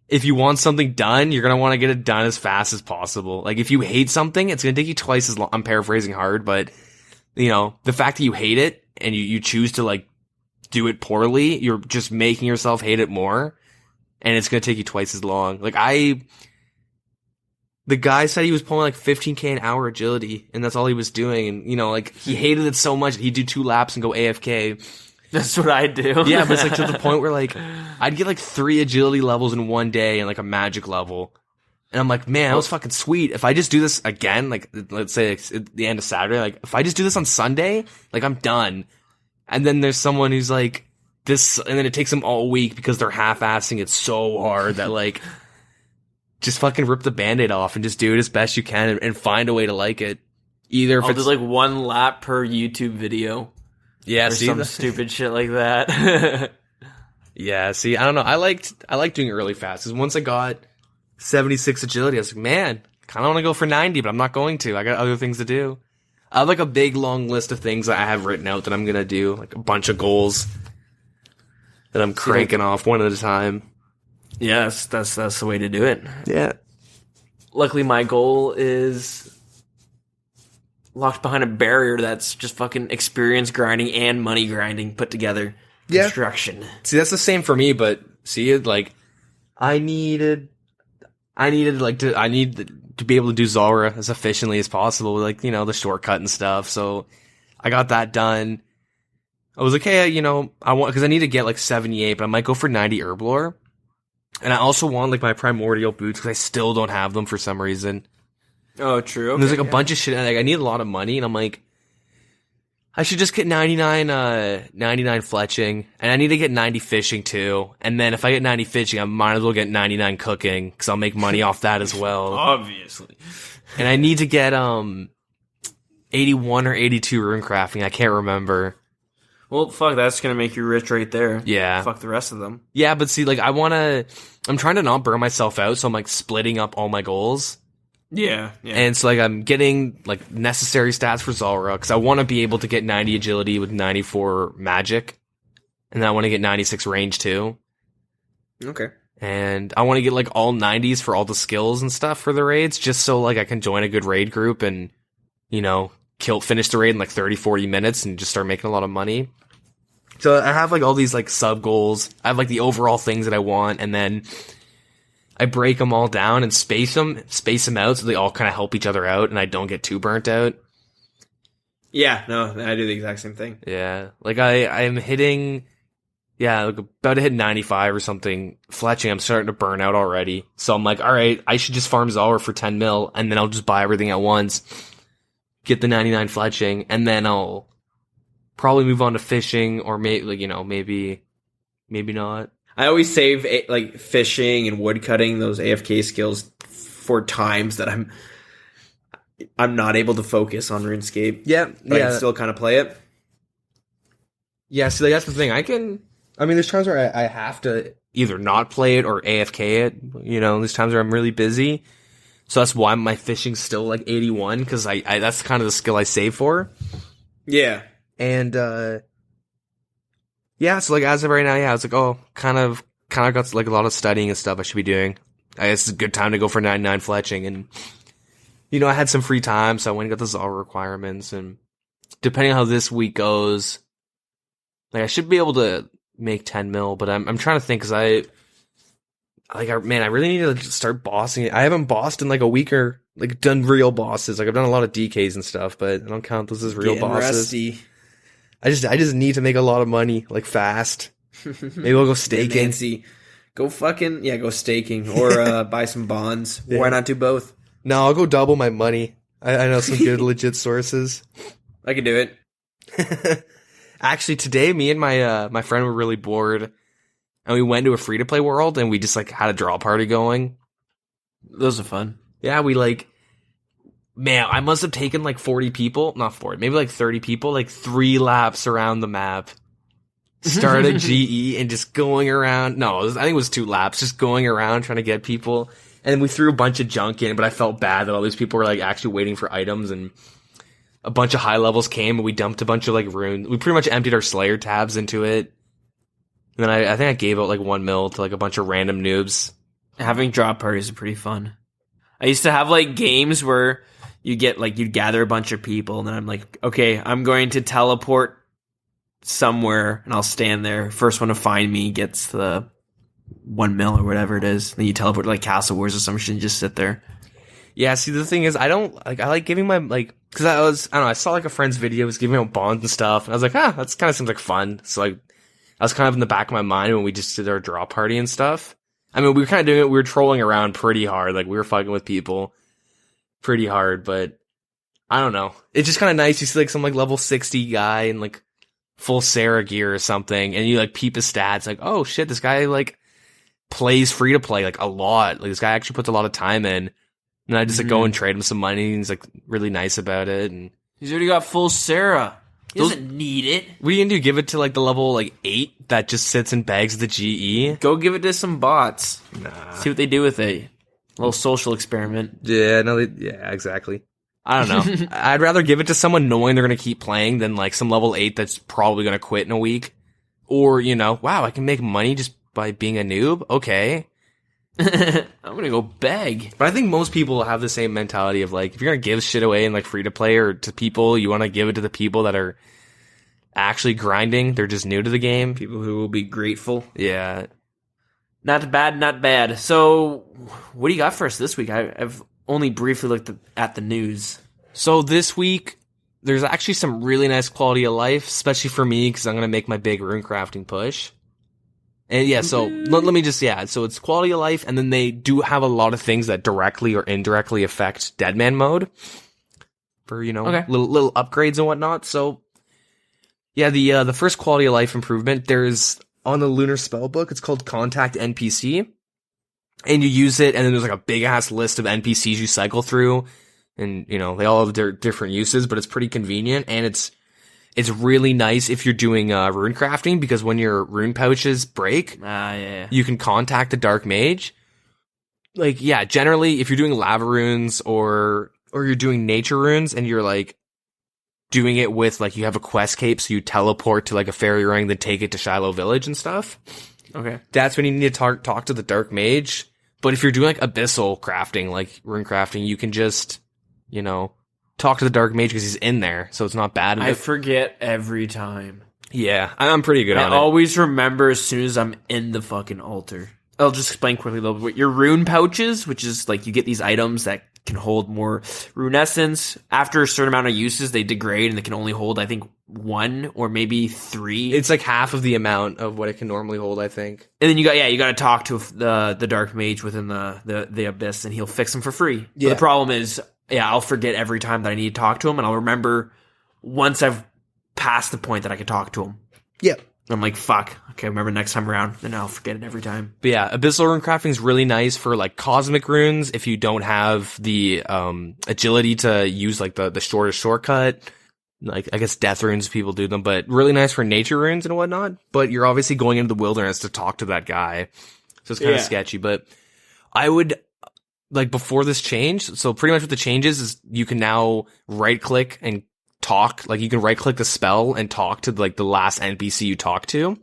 if you want something done, you're going to want to get it done as fast as possible. Like, if you hate something, it's going to take you twice as long. I'm paraphrasing hard, but the fact that you hate it and you choose to like do it poorly, you're just making yourself hate it more, and it's going to take you twice as long. Like, the guy said he was pulling like 15k an hour agility, and that's all he was doing. And, like, he hated it so much, he'd do 2 laps and go AFK. That's what I do. Yeah, but it's like to the point where like, I'd get like 3 agility levels in one day and like a magic level. And I'm like, man, that was fucking sweet. If I just do this again, like, let's say it's at the end of Saturday, like, if I just do this on Sunday, like, I'm done. And then there's someone who's like, this, and then it takes them all week because they're half-assing it so hard that like, just fucking rip the Band-Aid off and just do it as best you can and find a way to like it. Either if it's like 1 lap per YouTube video. Yeah, or some stupid shit like that. Yeah, see, I don't know. I like doing it really fast, because once I got 76 agility, I was like, man, kind of want to go for 90, but I'm not going to. I got other things to do. I have like a big long list of things that I have written out that I'm gonna do, like a bunch of goals that I'm cranking off one at a time. Yes, that's the way to do it. Yeah. Luckily, my goal is locked behind a barrier that's just fucking experience grinding and money grinding put together. Yeah. Construction. See, that's the same for me, but see, like, I I need to be able to do Zulrah as efficiently as possible, like, you know, the shortcut and stuff. So I got that done. I was like, hey, you know, because I need to get like 78, but I might go for 90 Herblore. And I also want like my primordial boots because I still don't have them for some reason. Oh, true. Okay, and there's like a bunch of shit. Like, I need a lot of money, and I'm like, I should just get 99 fletching, and I need to get 90 fishing too. And then if I get 90 fishing, I might as well get 99 cooking because I'll make money off that as well. Obviously. And I need to get 81 or 82 rune crafting. I can't remember. Well, fuck, that's gonna make you rich right there. Yeah. Fuck the rest of them. Yeah, but see, like, I'm trying to not burn myself out, so I'm like splitting up all my goals. Yeah. And so, like, I'm getting, like, necessary stats for Zulrah, because I want to be able to get 90 agility with 94 magic. And then I want to get 96 range, too. Okay. And I want to get, like, all 90s for all the skills and stuff for the raids, just so, like, I can join a good raid group and, you know, finish the raid in, like, 30, 40 minutes and just start making a lot of money. So I have, like, all these, like, sub-goals. I have, like, the overall things that I want, and then I break them all down and space them out so they all kind of help each other out and I don't get too burnt out. Yeah, no, I do the exact same thing. Yeah. Like, I'm hitting, like about to hit 95 or something. Fletching, I'm starting to burn out already. So I'm like, all right, I should just farm Zulrah for 10 mil and then I'll just buy everything at once, get the 99 fletching, and then I'll probably move on to fishing or maybe not. I always save like fishing and woodcutting, those AFK skills, for times that I'm not able to focus on RuneScape. Yeah, but I can still kind of play it. Yeah, see, that's the thing. There's times where I have to either not play it or AFK it. You know, there's times where I'm really busy. So that's why my fishing's still like 81, because I that's kind of the skill I save for. Yeah. And, so like as of right now, I was like, oh, kind of got like a lot of studying and stuff I should be doing. I guess it's a good time to go for 99 fletching. And, you know, I had some free time, so I went and got the Zulrah requirements. And depending on how this week goes, like I should be able to make 10 mil, but I'm trying to think because I really need to start bossing it. I haven't bossed in like a week or like done real bosses. Like I've done a lot of DKs and stuff, but I don't count those as real bosses. Rusty. I just need to make a lot of money, like fast. Maybe we'll go staking. Nancy. Go staking or buy some bonds. Yeah. Why not do both? No, I'll go double my money. I know some good legit sources. I could do it. Actually, today me and my friend were really bored, and we went to a free to play world, and we just like had a draw party going. Those are fun. Yeah, man, I must have taken like 40 people, not 40, maybe like 30 people, like 3 laps around the map. Started GE and just going around. No, I think it was 2 laps, just going around trying to get people. And then we threw a bunch of junk in, but I felt bad that all these people were like actually waiting for items, and a bunch of high levels came and we dumped a bunch of like runes. We pretty much emptied our Slayer tabs into it. And then I think I gave out like 1 mil to like a bunch of random noobs. Having drop parties are pretty fun. I used to have like games where you'd gather a bunch of people, and then I'm like, okay, I'm going to teleport somewhere and I'll stand there. First one to find me gets the 1 mil or whatever it is. Then you teleport to like Castle Wars or some shit and just sit there. Yeah, see, the thing is, I like giving my, like, because I don't know, I saw like a friend's video, was giving out bonds and stuff, and I was like, that's kind of seems like fun. So like, I was kind of in the back of my mind when we just did our draw party and stuff. I mean, we were kind of doing it, we were trolling around pretty hard, like we were fucking with people pretty hard, but I don't know. It's just kind of nice. You see like some like level 60 guy in like full Sarah gear or something, and you like peep his stats, like, oh shit, this guy like plays free to play like a lot. Like this guy actually puts a lot of time in. And I just like go and trade him some money, and he's like really nice about it. And he's already got full Sarah. He doesn't need it. What are you gonna do? Give it to like the level like 8 that just sits and begs the GE? Go give it to some bots. Nah. See what they do with it. A little social experiment. Yeah, yeah, exactly. I don't know. I'd rather give it to someone knowing they're gonna keep playing than like some level 8 that's probably gonna quit in a week. Or, you know, wow, I can make money just by being a noob? Okay. I'm gonna go beg. But I think most people have the same mentality of like, if you're gonna give shit away in like free to play or to people, you want to give it to the people that are actually grinding. They're just new to the game. People who will be grateful. Yeah. Not bad, not bad. So, what do you got for us this week? I've only briefly looked at the news. So this week, there's actually some really nice quality of life, especially for me, because I'm going to make my big rune crafting push. And yeah, so let me just, so it's quality of life, and then they do have a lot of things that directly or indirectly affect Deadman mode for, little upgrades and whatnot. So, yeah, the first quality of life improvement, there's, on the Lunar Spellbook, it's called Contact NPC, and you use it, and then there's like a big-ass list of NPCs you cycle through, and, they all have their different uses, but it's pretty convenient, and it's really nice if you're doing rune crafting, because when your rune pouches break, you can contact the Dark Mage. Like, yeah, generally, if you're doing lava runes or you're doing nature runes and you're like doing it with like you have a quest cape, so you teleport to like a fairy ring, then take it to Shiloh Village and stuff. Okay, that's when you need to talk to the Dark Mage. But if you're doing like abyssal crafting, like rune crafting, you can just talk to the Dark Mage because he's in there, so it's not bad. I forget every time. Yeah, I'm pretty good on it. I always remember as soon as I'm in the fucking altar. I'll just explain quickly a little bit. Your rune pouches, which is like you get these items that can hold more rune essence. After a certain amount of uses, they degrade and they can only hold, I think, 1 or maybe 3. It's like half of the amount of what it can normally hold, I think. And then you got to talk to the Dark Mage within the abyss, and he'll fix them for free. Yeah. But the problem is, I'll forget every time that I need to talk to him, and I'll remember once I've passed the point that I can talk to him. Yeah. I'm like, fuck. Okay, remember next time around, then I'll forget it every time. But yeah, abyssal rune crafting is really nice for like cosmic runes if you don't have the agility to use like the shortest shortcut. Like, I guess death runes, people do them, but really nice for nature runes and whatnot. But you're obviously going into the wilderness to talk to that guy, so it's kind of sketchy. But I would, like, before this change, so pretty much what the changes is you can now right click and talk, like you can right click the spell and talk to like the last NPC you talk to.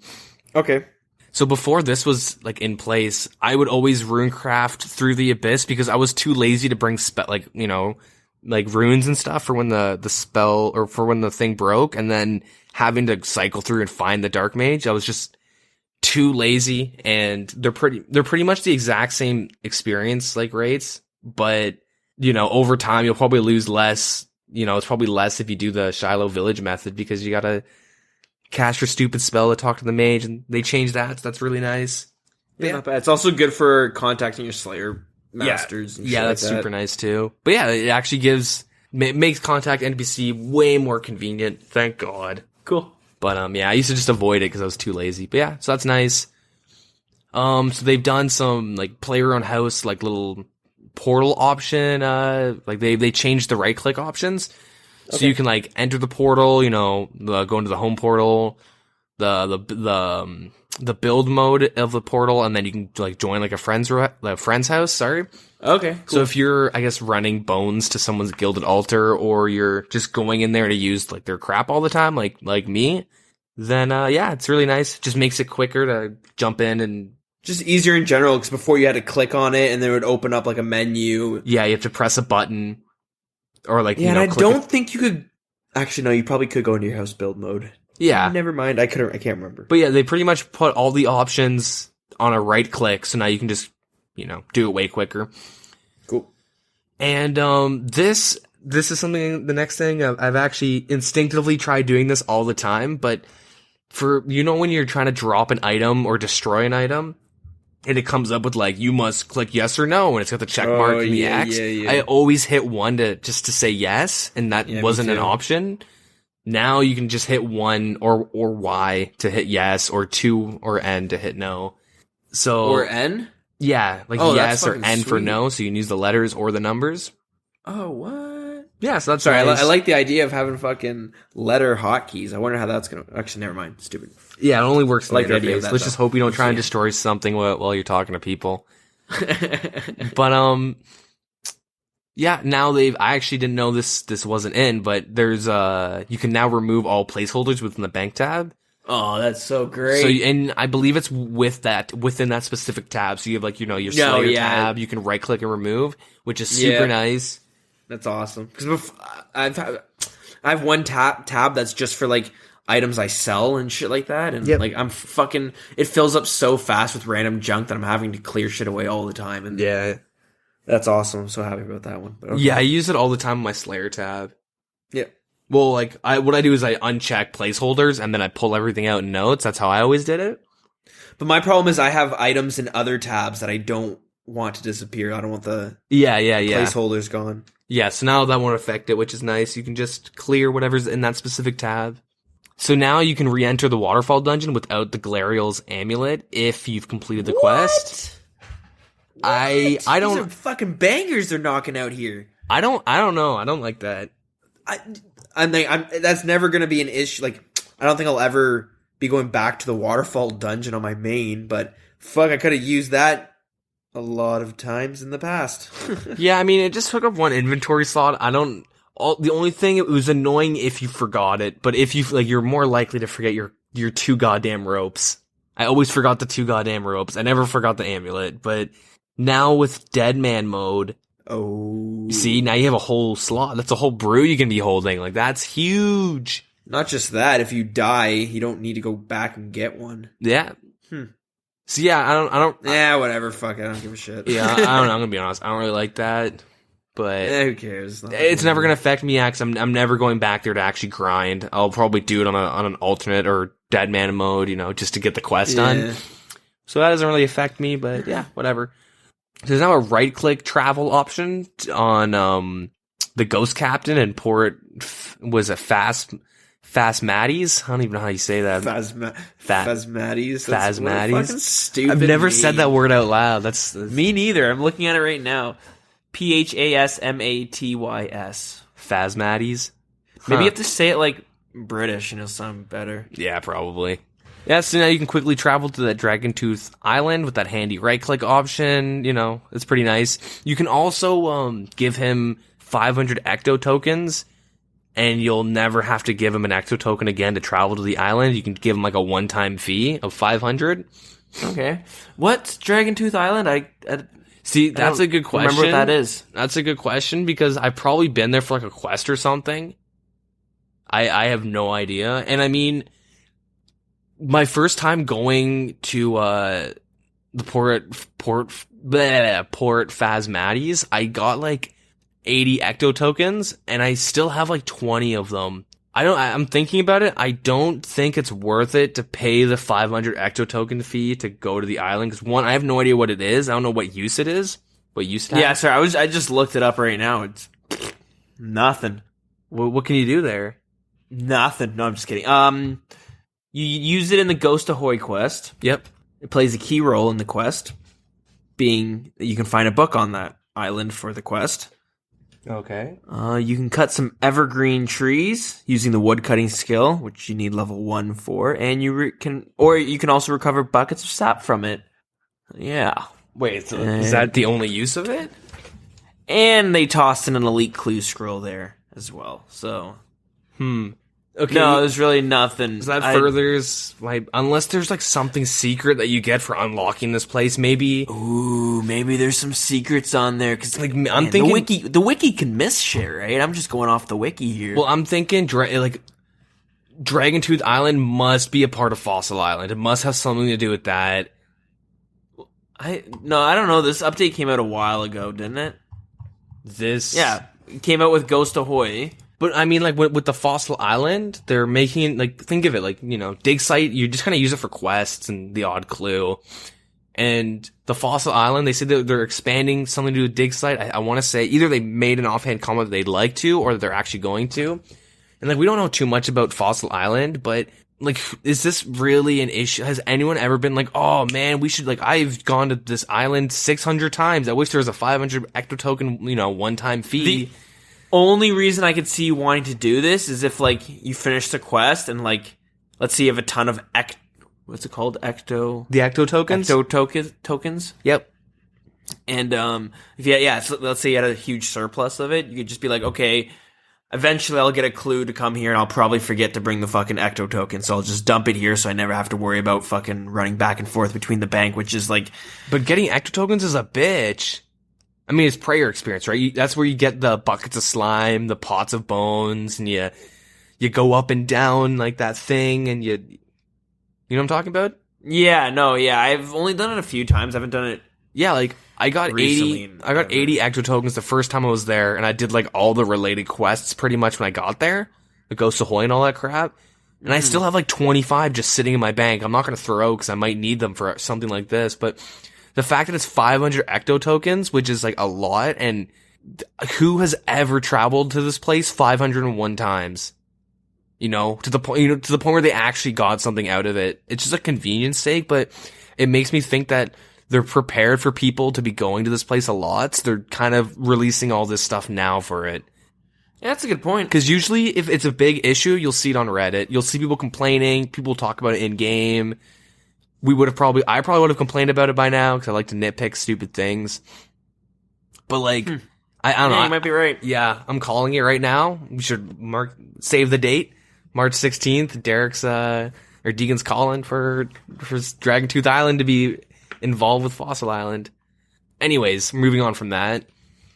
Okay. So before this was like in place, I would always runecraft through the abyss because I was too lazy to bring like runes and stuff for when the spell or for when the thing broke, and then having to cycle through and find the Dark Mage. I was just too lazy, and they're pretty much the exact same experience like rates, but over time you'll probably lose less. It's probably less if you do the Shiloh Village method because you gotta cast your stupid spell to talk to the mage, and they changed that, so that's really nice. Yeah, not bad. It's also good for contacting your Slayer masters. Yeah, that's super nice too. But yeah, it actually makes contact NPC way more convenient. Thank God. Cool. But I used to just avoid it because I was too lazy. But yeah, so that's nice. So they've done some like play your own house, like little portal option. Like they changed the right click options, so you can like enter the portal. Go into the home portal, the build mode of the portal, and then you can like join like a friend's house. Sorry. Okay. Cool. So if you're, I guess, running bones to someone's gilded altar, or you're just going in there to use like their crap all the time, like me, then it's really nice. It just makes it quicker to jump in and just easier in general, because before you had to click on it and then it would open up like a menu. Yeah, you have to press a button or like and I don't think you could. Actually, no, you probably could go into your house build mode. Yeah. Never mind. I can't remember. But yeah, they pretty much put all the options on a right click, so now you can just, do it way quicker. Cool. And this is something, the next thing, I've actually instinctively tried doing this all the time, but for, when you're trying to drop an item or destroy an item, and it comes up with like, you must click yes or no, and it's got the check mark and the X. Yeah. I always hit 1 to say yes, and that wasn't an option. Now you can just hit 1 or Y to hit yes, or 2 or N to hit no. So or N? Yeah, like yes or N for no, so you can use the letters or the numbers. Oh, what? Yeah, so that's sorry. Nice. I like the idea of having fucking letter hotkeys. I wonder how that's gonna. Actually, never mind. Stupid. Yeah, it only works in like the idea interface. Let's just hope you don't try and destroy something while you're talking to people. But yeah. Now I actually didn't know this wasn't in, but there's you can now remove all placeholders within the bank tab. Oh, that's so great. So, and I believe it's within that specific tab. So you have like your Slayer tab. You can right click and remove, which is super nice. That's awesome. Because I have one tab that's just for like items I sell and shit like that. And Yep. like I'm fucking, it fills up so fast with random junk that I'm having to clear shit away all the time. And Yeah. that's awesome. I'm so happy about that one. But okay. Yeah, I use it all the time on my Slayer tab. Yeah. Well, like what I do is I uncheck placeholders and then I pull everything out in notes. That's how I always did it. But my problem is I have items in other tabs that I don't want to disappear. I don't want the Yeah. placeholders gone. Yeah, so now that won't affect it, which is nice. You can just clear whatever's in that specific tab. So now you can re-enter the waterfall dungeon without the Glariel's amulet if you've completed the quest. I These are don't fucking bangers they're knocking out here. I don't know. I don't like that. I'm that's never gonna be an issue. Like, I don't think I'll ever be going back to the waterfall dungeon on my main, but fuck, I could have used that a lot of times in the past. Yeah, I mean, it just took up one inventory slot. The only thing, it was annoying if you forgot it, but if you, like, you're more likely to forget your 2 goddamn ropes. I always forgot the 2 goddamn ropes. I never forgot the amulet, but now with Dead Man mode, Oh, see, now you have a whole slot. That's a whole brew you can be holding. Like, that's huge. not just that. If you die, you don't need to go back and get one. Yeah. So yeah, I don't. Yeah, whatever. Fuck, I don't give a shit. Yeah, I don't know. I'm gonna be honest. I don't really like that, but Who cares? it's never gonna affect me. Cause I'm never going back there to actually grind. I'll probably do it on an alternate or Dead Man mode, just to get the quest done. So that doesn't really affect me. But yeah, whatever. There's now a right-click travel option on the Ghost Captain and Port. Was it Phasmades? I don't even know how you say that. Phasmades. Phasmades. Fucking stupid. I've never name. said that word out loud. That's Me neither. I'm looking at it right now. Phasmatys. Phasmades. Maybe you have to say it like British and it'll sound better. Yeah, probably. Yeah, so now you can quickly travel to that Dragon Tooth Island with that handy right-click option. It's pretty nice. You can also give him 500 Ecto tokens, and you'll never have to give him an Ecto token again to travel to the island. You can give him like a one-time fee of 500. Okay. What's Dragon Tooth Island? I See, that's a good question. Remember what that is? That's a good question because I've probably been there for like a quest or something. I have no idea. And I mean, my first time going to the Port Phasmades, I got like 80 Ecto tokens, and I still have like 20 of them. I'm thinking about it. I don't think it's worth it to pay the 500 Ecto token fee to go to the island. Because one, I have no idea what it is. I don't know what use it is. What use it has. Yeah, sorry. I just looked it up right now. It's nothing. What can you do there? Nothing. No, I'm just kidding. You use it in the Ghost Ahoy quest. Yep. It plays a key role in the quest, being that you can find a book on that island for the quest. Okay. You can cut some evergreen trees using the woodcutting skill, which you need level 1 for, and you can also recover buckets of sap from it. Yeah. Wait, so is that the only use of it? And they tossed in an elite clue scroll there as well. So, Okay. no, there's really nothing. So that furthers unless there's like something secret that you get for unlocking this place, maybe. Ooh, maybe there's some secrets on there because Like, I'm thinking the wiki can miss shit, right? I'm just going off the wiki here. Well, I'm thinking Dragon Tooth Island must be a part of Fossil Island. It must have something to do with that. I don't know. This update came out a while ago, didn't it? It came out with Ghost Ahoy. But I mean, like with the Fossil Island, they're making think of it like dig site. You just kind of use it for quests and the odd clue. And the Fossil Island, they said that they're expanding something to do with dig site. I want to say either they made an offhand comment that they'd like to, or that they're actually going to. And we don't know too much about Fossil Island, but is this really an issue? Has anyone ever been like, oh man, we should I've gone to this island 600 times. I wish there was a 500 Ecto token, one-time fee. The only reason I could see you wanting to do this is if you finish the quest and let's say you have a ton of what's it called? The Ecto tokens? Ecto tokens. Yep. And so let's say you had a huge surplus of it, you could just be like, okay, eventually I'll get a clue to come here and I'll probably forget to bring the fucking Ecto token, so I'll just dump it here so I never have to worry about fucking running back and forth between the bank, which is But getting Ecto tokens is a bitch. I mean, it's prayer experience, right? That's where you get the buckets of slime, the pots of bones, and you you go up and down like that thing, and you know what I'm talking about? Yeah, no, yeah. I've only done it a few times. I haven't done it. Yeah, like I got Recently, 80. I got 80 ecto tokens the first time I was there, and I did like all the related quests pretty much when I got there, the Ghost Ahoy and all that crap. And I still have like 25 just sitting in my bank. I'm not going to throw because I might need them for something like this. But the fact that it's 500 ecto tokens, which is like a lot, and who has ever traveled to this place 501 times? You know, to the point where they actually got something out of it. It's just a convenience sake, but it makes me think that they're prepared for people to be going to this place a lot. So they're kind of releasing all this stuff now for it. Yeah, that's a good point. Because usually if it's a big issue, you'll see it on Reddit. You'll see people complaining. People talk about it in game. I probably would have complained about it by now because I like to nitpick stupid things. But like, I don't know. You might be right. Yeah, I'm calling it right now. We should save the date. March 16th, Deagin's calling for Dragon Tooth Island to be involved with Fossil Island. Anyways, moving on from that.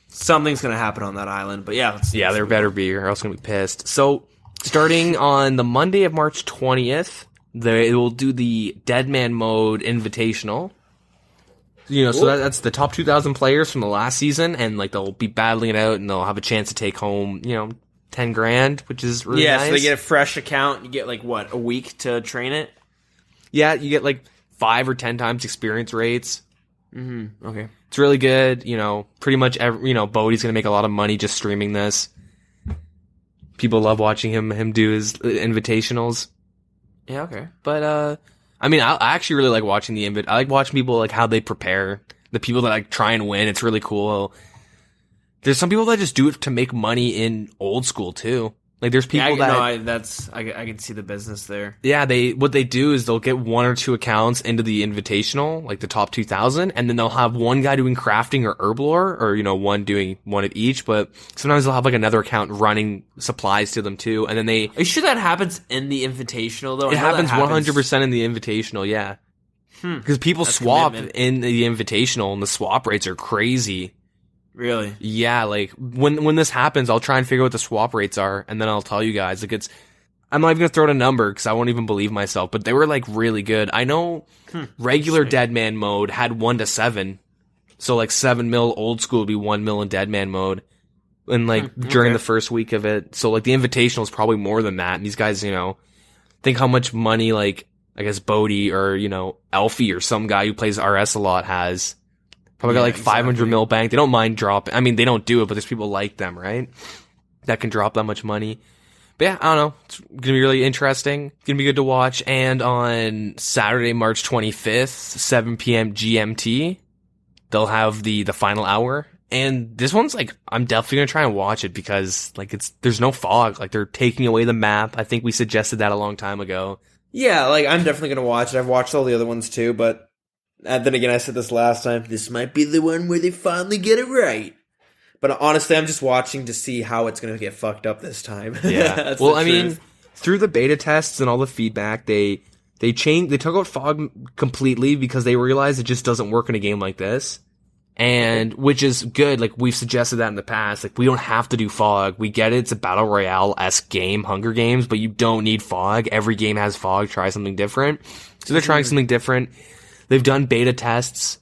Something's going to happen on that island, but yeah. There better be, or else I'm going to be pissed. So, starting on the Monday of March 20th, they will do the Deadman Mode Invitational. You know, so that's the top 2,000 players from the last season, and like they'll be battling it out, and they'll have a chance to take home, you know, 10 grand, which is really nice. So they get a fresh account. You get like what, a week to train it? Yeah, you get like 5 or 10 times experience rates. Okay. It's really good. You know, pretty much Bodhi's gonna make a lot of money just streaming this. People love watching him do his invitationals. Yeah, okay. But I mean, I actually really like watching I like watching people like how they prepare. The people that like try and win. It's really cool. There's some people that just do it to make money in old school too. Like there's people I can see the business there. Yeah, what they do is they'll get 1 or 2 accounts into the invitational, like the top 2,000, and then they'll have one guy doing crafting or herblore, or, you know, one doing one of each, but sometimes they'll have like another account running supplies to them too, and then Are you sure that happens in the invitational though? It happens 100% in the invitational, yeah. Because people swap in the invitational, and the swap rates are crazy. Really? Yeah, like when this happens, I'll try and figure out what the swap rates are, and then I'll tell you guys. Like I'm not even gonna throw out a number because I won't even believe myself. But they were like really good. I know regular Deadman mode had 1 to 7, so like 7 mil old school would be 1 mil in Deadman mode, and like during the first week of it. So like the invitational is probably more than that. And these guys, you know, think how much money like I guess Bodhi or you know Alfie or some guy who plays RS a lot has. Probably got like 500 mil bank. They don't mind dropping. I mean, they don't do it, but there's people like them, right? That can drop that much money. But yeah, I don't know. It's going to be really interesting. It's going to be good to watch. And on Saturday, March 25th, 7 p.m. GMT, they'll have the final hour. And this one's like, I'm definitely going to try and watch it because like there's no fog. Like they're taking away the map. I think we suggested that a long time ago. Yeah, like I'm definitely going to watch it. I've watched all the other ones too, but then again, I said this last time, this might be the one where they finally get it right. But honestly, I'm just watching to see how it's going to get fucked up this time. Yeah. Well, I mean, through the beta tests and all the feedback, they took out fog completely because they realized it just doesn't work in a game like this. And which is good. Like we've suggested that in the past. Like we don't have to do fog. We get it. It's a battle royale-esque game, Hunger Games, but you don't need fog. Every game has fog. Try something different. So they're trying something different. They've done beta tests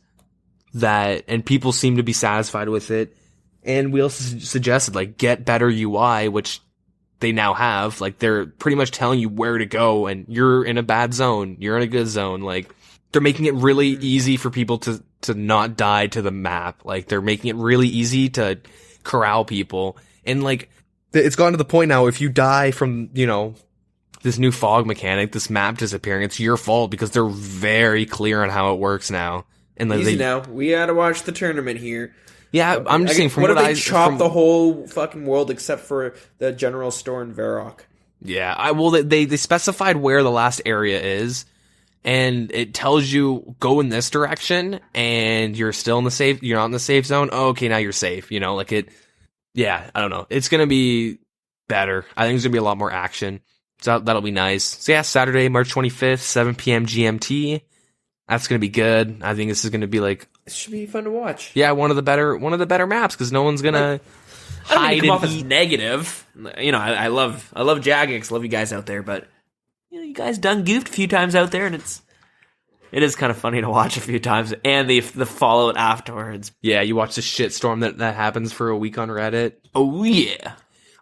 and people seem to be satisfied with it. And we also suggested, like, get better UI, which they now have. Like, they're pretty much telling you where to go, and you're in a bad zone. You're in a good zone. Like, they're making it really easy for people to not die to the map. Like, they're making it really easy to corral people. And, like, it's gotten to the point now, if you die from, you know, this new fog mechanic, this map disappearing, it's your fault because they're very clear on how it works now. And easy now. We had to watch the tournament here. Yeah, I'm just saying. From what if they chop the whole fucking world except for the general store in Varrock? Yeah, they specified where the last area is, and it tells you go in this direction, and you're still in the safe. You're not in the safe zone. Oh, okay, now you're safe. You know, like it. Yeah, I don't know. It's gonna be better. I think there's gonna be a lot more action. So that'll be nice. So yeah, Saturday, March 25th, 7 p.m. GMT. That's gonna be good. I think this is gonna be like. It should be fun to watch. Yeah, one of the better maps because no one's gonna. I don't mean hide to come and off as eat. negative. You know, I love Jagex, love you guys out there, but you know, you guys done goofed a few times out there, and it is kind of funny to watch a few times, and the fallout afterwards. Yeah, you watch the shitstorm that happens for a week on Reddit. Oh yeah.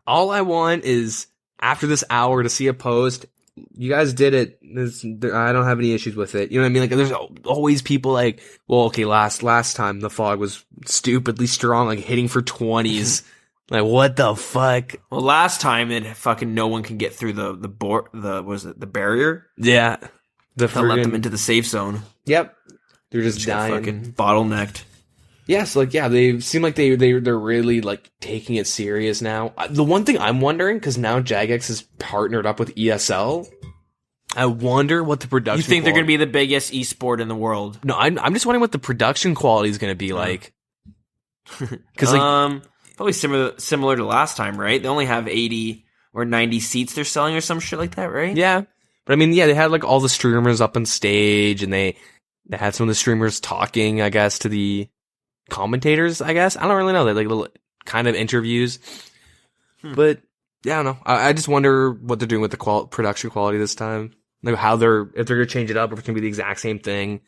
All I want is, after this hour, to see a post. You guys did it. I don't have any issues with it. You know what I mean? Like, there's always people like, well, okay, last time the fog was stupidly strong, like hitting for 20s. Like, what the fuck? Well, last time it fucking no one can get through the barrier Yeah. that let them into the safe zone. Yep. They're just Just got dying. fucking bottlenecked. Yeah, so like, yeah, they seem like they're really like taking it serious now. The one thing I'm wondering, because now Jagex is partnered up with ESL, I wonder what the production. You think they're going to quality- be the biggest esport in the world? No, I'm just wondering what the production quality is going to be like. Because like, probably similar to last time, right? They only have 80 or 90 seats they're selling or some shit like that, right? yeah, but I mean, yeah, they had like all the streamers up on stage, and they had some of the streamers talking, I guess, to the commentators, I guess. I don't really know. They like little kind of interviews. But yeah, I don't know. I just wonder what they're doing with the production quality this time. Like if they're gonna change it up, or if it's gonna be the exact same thing.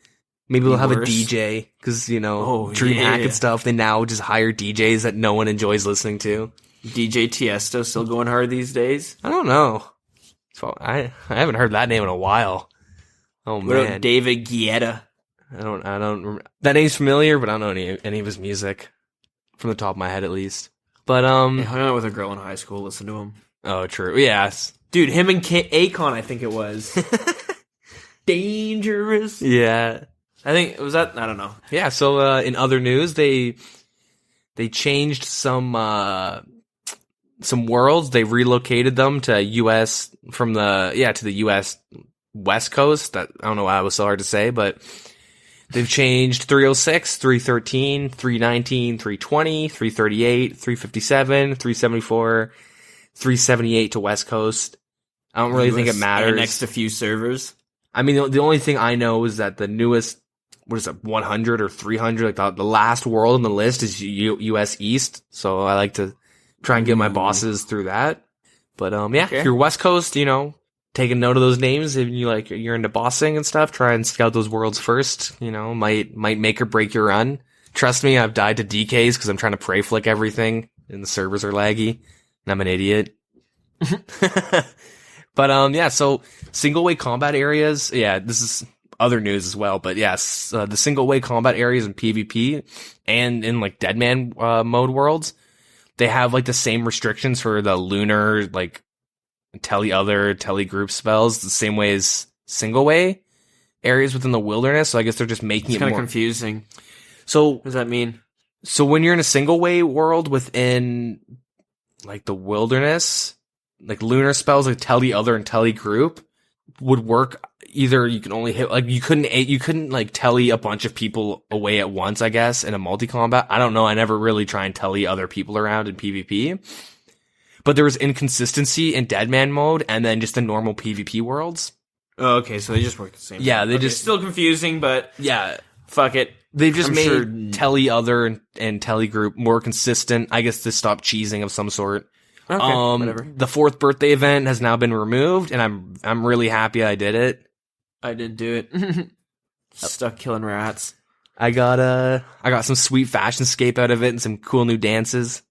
Maybe they'll have worse. a DJ, because, you know, DreamHack and stuff, they now just hire DJs that no one enjoys listening to. DJ Tiesto still going hard these days. I don't know. So I haven't heard that name in a while. Oh What about man. David Guetta? I don't that name's familiar, but I don't know any of his music from the top of my head, at least. But I hung out with a girl in high school. Listen to him, oh, true, yes, dude. Him and Akon, I think it was. Dangerous. yeah, I think it was that. I don't know. yeah. So in other news, they changed some worlds. They relocated them to U.S. to the U.S. West Coast. That I don't know why it was so hard to say, but. They've changed 306, 313, 319, 320, 338, 357, 374, 378 to West Coast. I don't really think it matters. Next a few servers. I mean, the only thing I know is that the newest, 100 or 300, like the last world on the list is US East. So I like to try and get my bosses through that. But yeah, Okay. if you're West Coast, you know, take a note of those names. If you're into bossing and stuff, try and scout those worlds first. You know, might make or break your run. Trust me, I've died to DKs because I'm trying to prey flick everything and the servers are laggy and I'm an idiot. But yeah, so single way combat areas. Yeah, this is other news as well. But yes, the single way combat areas in PvP and in like Deadman mode worlds, they have like the same restrictions for the lunar, like tele group spells, the same way as single way areas within the wilderness. So I guess they're just making It's it kind more of confusing. So What does that mean? So when you're in a single way world within like the wilderness, like lunar spells like tele other and tele group would work. Either you can only hit, like you couldn't like tele a bunch of people away at once, I guess, in a multi-combat. I don't know. I never really try and tele other people around in PvP. But there was inconsistency in Deadman mode and then just the normal PvP worlds. Oh, okay, so they just work the same. Yeah, way. they Okay, just still confusing, but yeah. fuck it. They've just I'm made sure- tele other and tele group more consistent. I guess to stop cheesing of some sort. Okay, whatever. The 4th birthday event has now been removed, and I'm really happy I did it. I didn't do it. Stuck killing rats. I got some sweet fashion scape out of it and some cool new dances.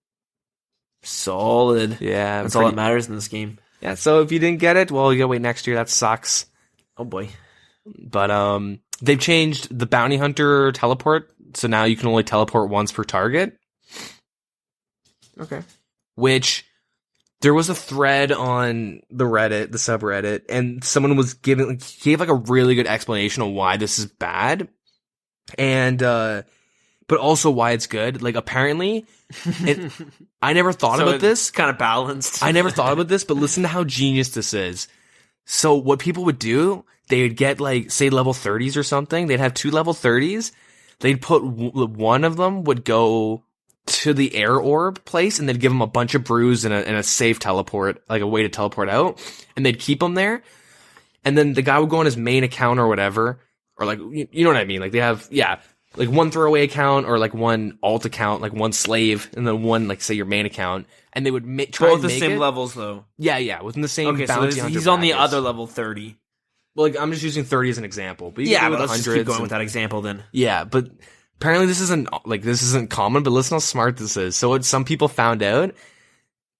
Solid. Yeah, That's all that matters in this game. Yeah, so if you didn't get it, well, you gotta wait next year. That sucks. Oh boy. But they've changed the bounty hunter teleport, so now you can only teleport once per target. Okay. Which there was a thread on the Reddit, the subreddit, and someone was gave like a really good explanation of why this is bad, and but also why it's good. Like apparently, I never thought about this. Kind of balanced. I never thought about this, but listen to how genius this is. So what people would do, they would get like, say level 30s or something. They'd have 2 level 30s. They'd put one of them would go to the air orb place and they'd give them a bunch of brews and a safe teleport, like a way to teleport out. And they'd keep them there. And then the guy would go on his main account or whatever. Or like, you know what I mean? Like they have, yeah. like one throwaway account or like one alt account, like one slave, and then one like say your main account, and they would try both and the make same it. levels though. Yeah, within the same. Okay, so bounty hunter he's on the brackets. other level 30. Well, like I'm just using 30 as an example, but you Yeah, can but go with let's just keep going with that example then. Yeah, but apparently this isn't common. But listen how smart this is. So what some people found out.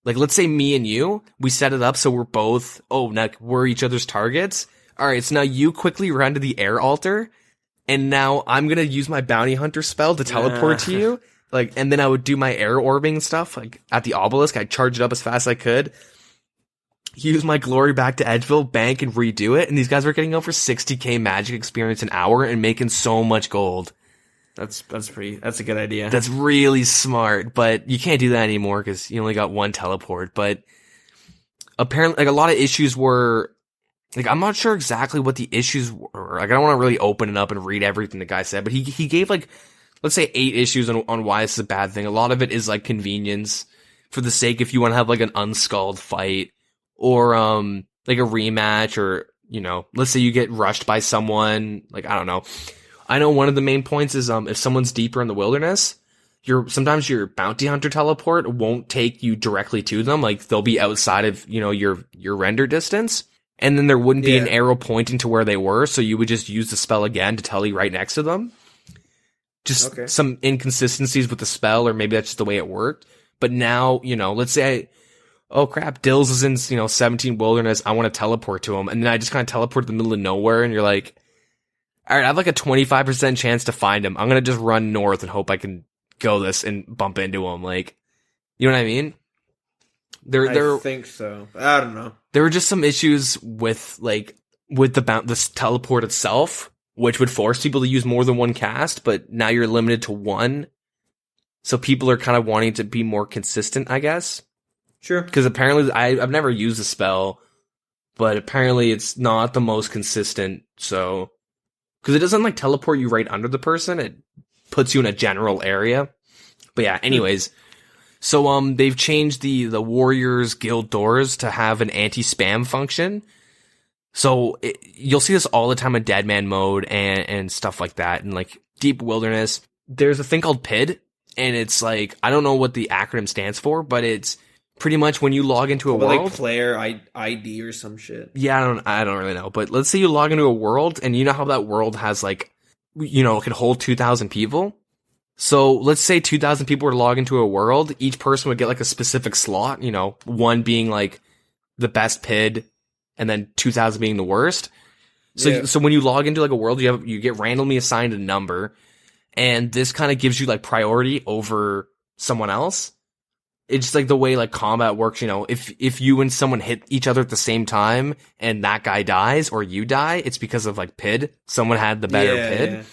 Like, let's say me and you, we set it up so we're both, we're each other's targets. All right, so now you quickly run to the air altar, and now I'm going to use my bounty hunter spell to teleport to you. Like, and then I would do my air orbing stuff, like, at the obelisk. I'd charge it up as fast as I could, use my glory back to Edgeville, bank, and redo it. And these guys were getting over 60k magic experience an hour and making so much gold. That's a good idea. That's really smart, but you can't do that anymore because you only got one teleport. But apparently, like, a lot of issues were, like, I'm not sure exactly what the issues were. Like, I don't want to really open it up and read everything the guy said, but he gave, like, let's say 8 issues on why this is a bad thing. A lot of it is, like, convenience for the sake if you want to have, like, an unskulled fight or, like a rematch or, you know, let's say you get rushed by someone, like, I don't know. I know one of the main points is if someone's deeper in the wilderness, sometimes your bounty hunter teleport won't take you directly to them. Like they'll be outside of, you know, your render distance, and then there wouldn't be an arrow pointing to where they were, so you would just use the spell again to tele right next to them. Just some inconsistencies with the spell, or maybe that's just the way it worked. But now, you know, let's say oh crap, Dilz is in, 17 wilderness, I want to teleport to him, and then I just kind of teleport to the middle of nowhere, and you're like, all right, I have like a 25% chance to find him. I'm going to just run north and hope I can go this and bump into him. Like, you know what I mean? I think so. I don't know. There were just some issues with this teleport itself, which would force people to use more than one cast, but now you're limited to one. So people are kind of wanting to be more consistent, I guess. Sure. Because apparently, I've never used the spell, but apparently it's not the most consistent, so... Because it doesn't, like, teleport you right under the person. It puts you in a general area. But yeah, anyways. So, they've changed the Warriors Guild doors to have an anti-spam function. So, you'll see this all the time in Deadman mode and stuff like that. And, like, Deep Wilderness. There's a thing called PID. And it's, like, I don't know what the acronym stands for, but it's pretty much when you log into a world, like player ID or some shit. Yeah, I don't really know. But let's say you log into a world, and you know how that world has, like, you know, it can hold 2,000 people. So let's say 2,000 people were to log into a world. Each person would get like a specific slot. You know, one being like the best PID, and then 2,000 being the worst. So so when you log into like a world, you get randomly assigned a number, and this kind of gives you like priority over someone else. It's just like the way like combat works, you know, if you and someone hit each other at the same time and that guy dies or you die, it's because of like PID. Someone had the better PID. Yeah.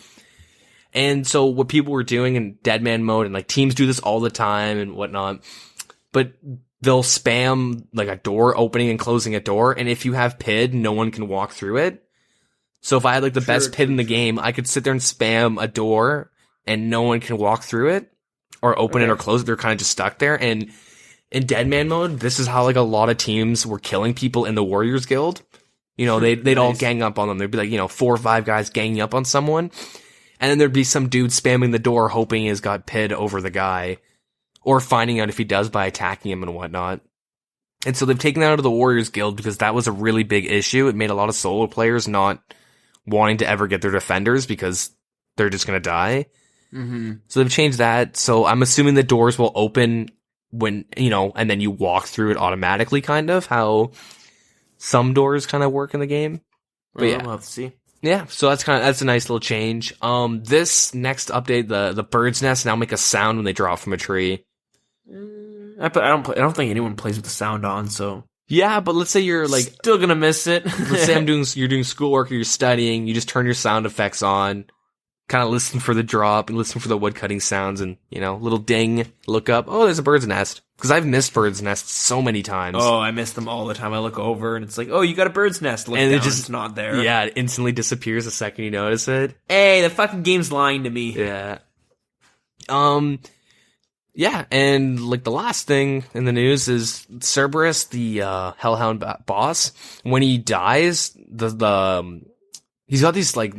And so what people were doing in Deadman mode, and like teams do this all the time and whatnot, but they'll spam like a door opening and closing a door. And if you have PID, no one can walk through it. So if I had like the best PID in the game, I could sit there and spam a door and no one can walk through it. Or open it or close it, they're kind of just stuck there. And in Deadman mode, this is how like a lot of teams were killing people in the Warriors Guild. You know, they'd all gang up on them. There'd be like, 4 or 5 guys ganging up on someone. And then there'd be some dude spamming the door hoping he's got PID over the guy. Or finding out if he does by attacking him and whatnot. And so they've taken that out of the Warriors Guild because that was a really big issue. It made a lot of solo players not wanting to ever get their defenders because they're just going to die. Mm-hmm. So they've changed that. So I'm assuming the doors will open when, and then you walk through it automatically, kind of how some doors kind of work in the game. But yeah, we'll have to see. Yeah, so that's a nice little change. This next update, the bird's nest now make a sound when they drop from a tree. I don't think anyone plays with the sound on, so. Yeah, but let's say you're like still gonna miss it. Let's say you're doing schoolwork or you're studying, you just turn your sound effects on. Kind of listen for the drop and listen for the woodcutting sounds and, little ding, look up. Oh, there's a bird's nest. Because I've missed bird's nests so many times. Oh, I miss them all the time. I look over and it's like, oh, you got a bird's nest. Look and down, it's not there. Yeah, it instantly disappears the second you notice it. Hey, the fucking game's lying to me. Yeah. Yeah, and like the last thing in the news is Cerberus, the Hellhound boss. When he dies, the he's got these like,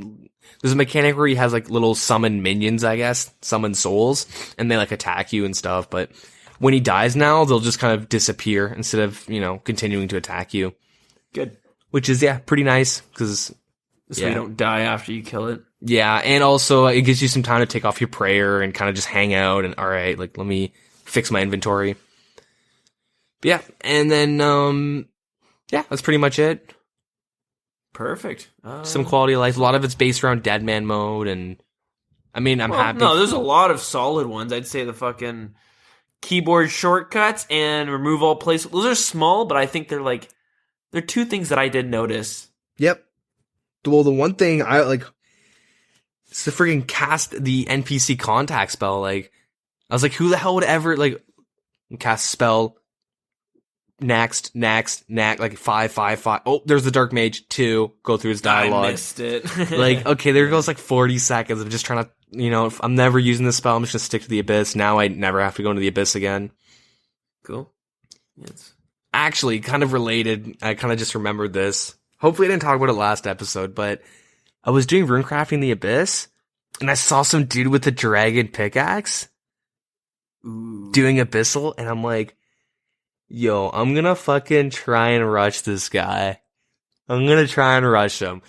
there's a mechanic where he has like little summon minions, I guess, summon souls, and they like attack you and stuff. But when he dies now, they'll just kind of disappear instead of, continuing to attack you. Good. Which is, pretty nice because So you don't die after you kill it. Yeah, and also it gives you some time to take off your prayer and kind of just hang out and, all right, like, let me fix my inventory. But yeah, and then, that's pretty much it. Perfect. Some quality of life. A lot of it's based around Deadman mode, and I'm happy. No, there's a lot of solid ones. I'd say the fucking keyboard shortcuts and remove all place. Those are small, but I think they're two things that I did notice. Yep. Well, the one thing I like, it's to freaking cast the NPC contact spell. Like, I was like, who the hell would ever, like, cast spell, next, like, 5, 5, 5. Oh, there's the Dark Mage, 2, go through his dialogue. I missed it. Like, okay, there goes like 40 seconds of just trying to, if I'm never using this spell, I'm just gonna stick to the Abyss. Now I never have to go into the Abyss again. Cool. Yes. Actually, kind of related, I kind of just remembered this. Hopefully I didn't talk about it last episode, but I was doing runecrafting in the Abyss, and I saw some dude with a dragon pickaxe doing Abyssal, and I'm like, yo, I'm gonna fucking try and rush this guy. I'm gonna try and rush him.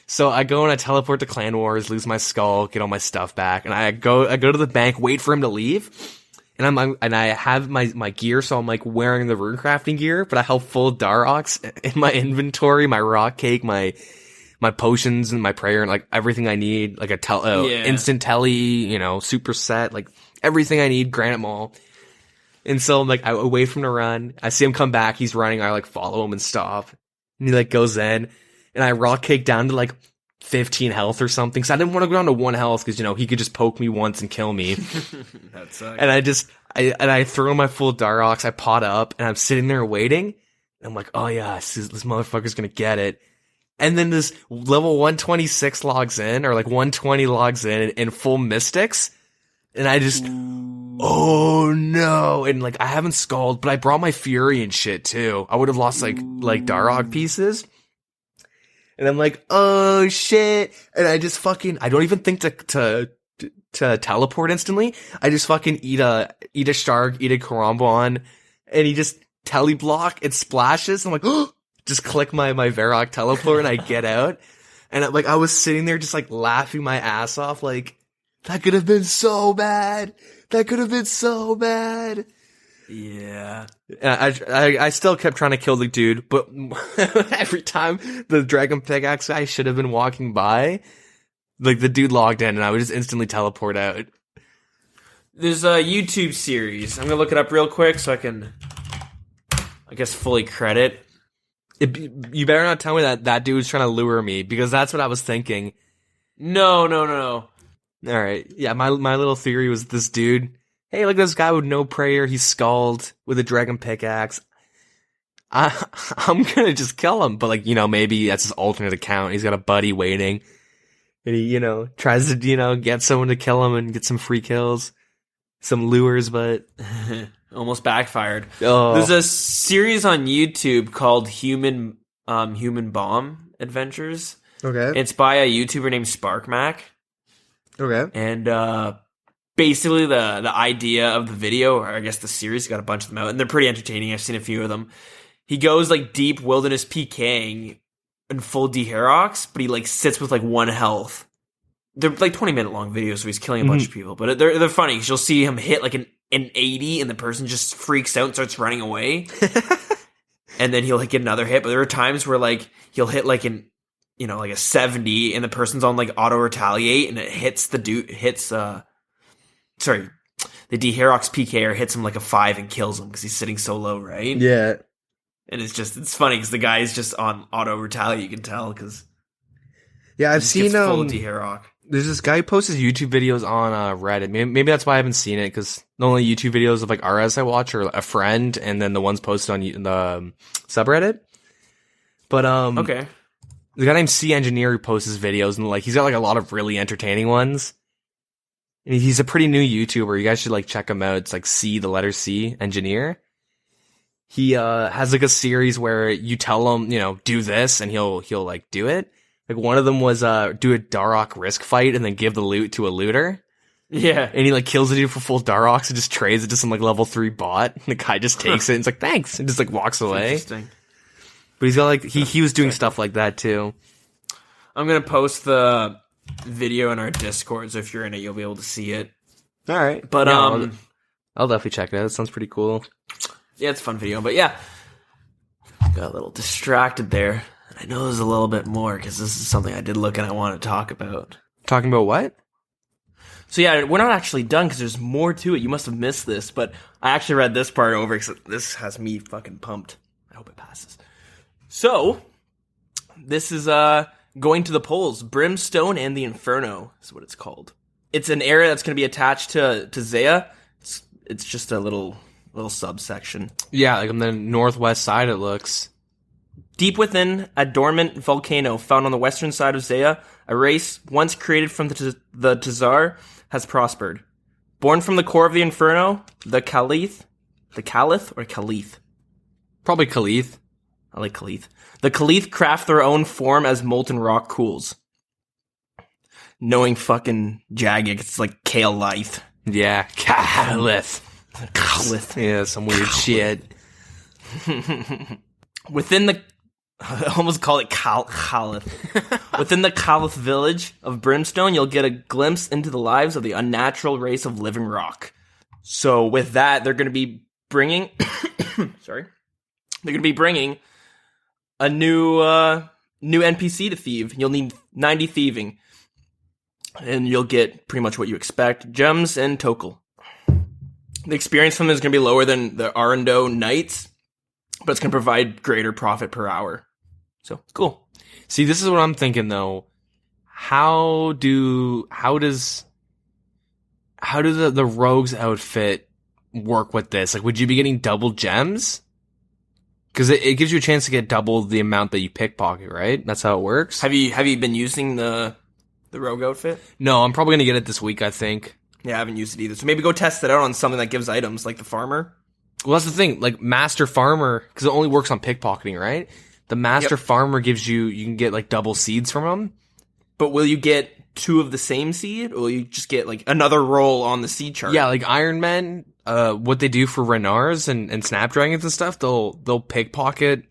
So I go and I teleport to Clan Wars, lose my skull, get all my stuff back, and I go to the bank, wait for him to leave, and I have my gear, so I'm like wearing the runecrafting gear, but I have full Darox in my inventory, my rock cake, my potions and my prayer and like everything I need, like instant telly, super set, like everything I need, granite maul. And so I'm like, I wait for him to run. I see him come back. He's running. I like follow him and stop. And he like goes in, and I rock cake down to like 15 health or something. So I didn't want to go down to 1 health because, he could just poke me once and kill me. That sucks. And I throw my full Darox. I pot up, and I'm sitting there waiting. And I'm like, oh yeah, this motherfucker's gonna get it. And then this level 126 logs in, or like 120 logs in full mystics. And I just, oh no. And like, I haven't skulled, but I brought my fury and shit too. I would have lost like Darog pieces. And I'm like, oh shit. And I just I don't even think to teleport instantly. I just fucking eat a shark, eat a Karambon, and he just teleblock, it splashes. I'm like, oh, just click my Varrock teleport and I get out. And I was sitting there just like laughing my ass off, like, that could have been so bad. That could have been so bad. Yeah. I still kept trying to kill the dude, but every time the dragon pickaxe guy should have been walking by, like the dude logged in and I would just instantly teleport out. There's a YouTube series. I'm going to look it up real quick so I can, I guess, fully credit. You better not tell me that dude was trying to lure me, because that's what I was thinking. No. All right. Yeah, my little theory was this dude, hey, look at this guy with no prayer. He's skulled with a dragon pickaxe. I'm going to just kill him. But like, maybe that's his alternate account. He's got a buddy waiting. And he, tries to, get someone to kill him and get some free kills. Some lures, but almost backfired. Oh. There's a series on YouTube called Human Bomb Adventures. Okay. It's by a YouTuber named SparkMac. Okay. And basically the idea of the video, or I guess the series, got a bunch of them out, and they're pretty entertaining. I've seen a few of them. He goes like deep wilderness PKing in full Deherox, but he like sits with like 1 health. They're like 20-minute long videos, so he's killing a bunch of people. But they're funny because you'll see him hit like an 80, and the person just freaks out and starts running away. And then he'll like get another hit. But there are times where like he'll hit like like a 70, and the person's on like auto retaliate, and it hits the dude, the Deherox PKer hits him like a 5 and kills him because he's sitting so low, right? Yeah. And it's funny because the guy's just on auto retaliate, you can tell, because I've seen full Deherox. There's this guy who posts his YouTube videos on Reddit. Maybe that's why I haven't seen it, because the only YouTube videos of like RS I watch are a friend, and then the ones posted on the subreddit. But okay. The guy named C Engineer who posts his videos, and like he's got like a lot of really entertaining ones. And he's a pretty new YouTuber. You guys should like check him out. It's like the letter C Engineer. He has like a series where you tell him, do this, and he'll like do it. Like one of them was do a Darok risk fight and then give the loot to a looter. Yeah. And he like kills the dude for full Daroks and just trades it to some like level 3 bot. And the guy just takes it and it's like, thanks, and just like walks away. Interesting. But he's got like he was doing stuff like that too. I'm gonna post the video in our Discord, so if you're in it, you'll be able to see it. All right, But I'll definitely check it out. It sounds pretty cool. Yeah, it's a fun video. But yeah, got a little distracted there. I know there's a little bit more because this is something I did look and I want to talk about. Talking about what? So yeah, we're not actually done because there's more to it. You must have missed this, but I actually read this part over because this has me fucking pumped. I hope it passes. So, this is going to the poles. Brimstone and the Inferno is what it's called. It's an area that's going to be attached to Zaya. It's just a little subsection. Yeah, like on the northwest side it looks. Deep within a dormant volcano found on the western side of Zaya, a race once created from the Tazar has prospered. Born from the core of the Inferno, the Caliph? Probably Khalith. I like Caliph. The Caliph craft their own form as molten rock cools. Knowing fucking Jagic, it's like Kale Life. Yeah, Khalith. Yeah, some weird shit. Within the... I almost call it Caliph. Within the Caliph village of Brimstone, you'll get a glimpse into the lives of the unnatural race of living rock. So with that, they're going to be bringing... Sorry. They're going to be bringing a new NPC to thieve. You'll need 90 thieving. And you'll get pretty much what you expect. Gems and Tokel. The experience from them is going to be lower than the Arando Knights, but it's going to provide greater profit per hour. So, cool. See, this is what I'm thinking though. How does the rogue's outfit work with this? Like, would you be getting double gems? Because it gives you a chance to get double the amount that you pickpocket, right? That's how it works. Have you been using the rogue outfit? No, I'm probably gonna get it this week, I think. Yeah, I haven't used it either. So maybe go test it out on something that gives items, like the farmer. Well, that's the thing. Like, Master Farmer, because it only works on pickpocketing, right? The Master Farmer gives you can get, like, double seeds from him. But will you get 2 of the same seed, or will you just get, like, another roll on the seed chart? Yeah, like Iron Men, what they do for Renars and Snapdragons and stuff, they'll pickpocket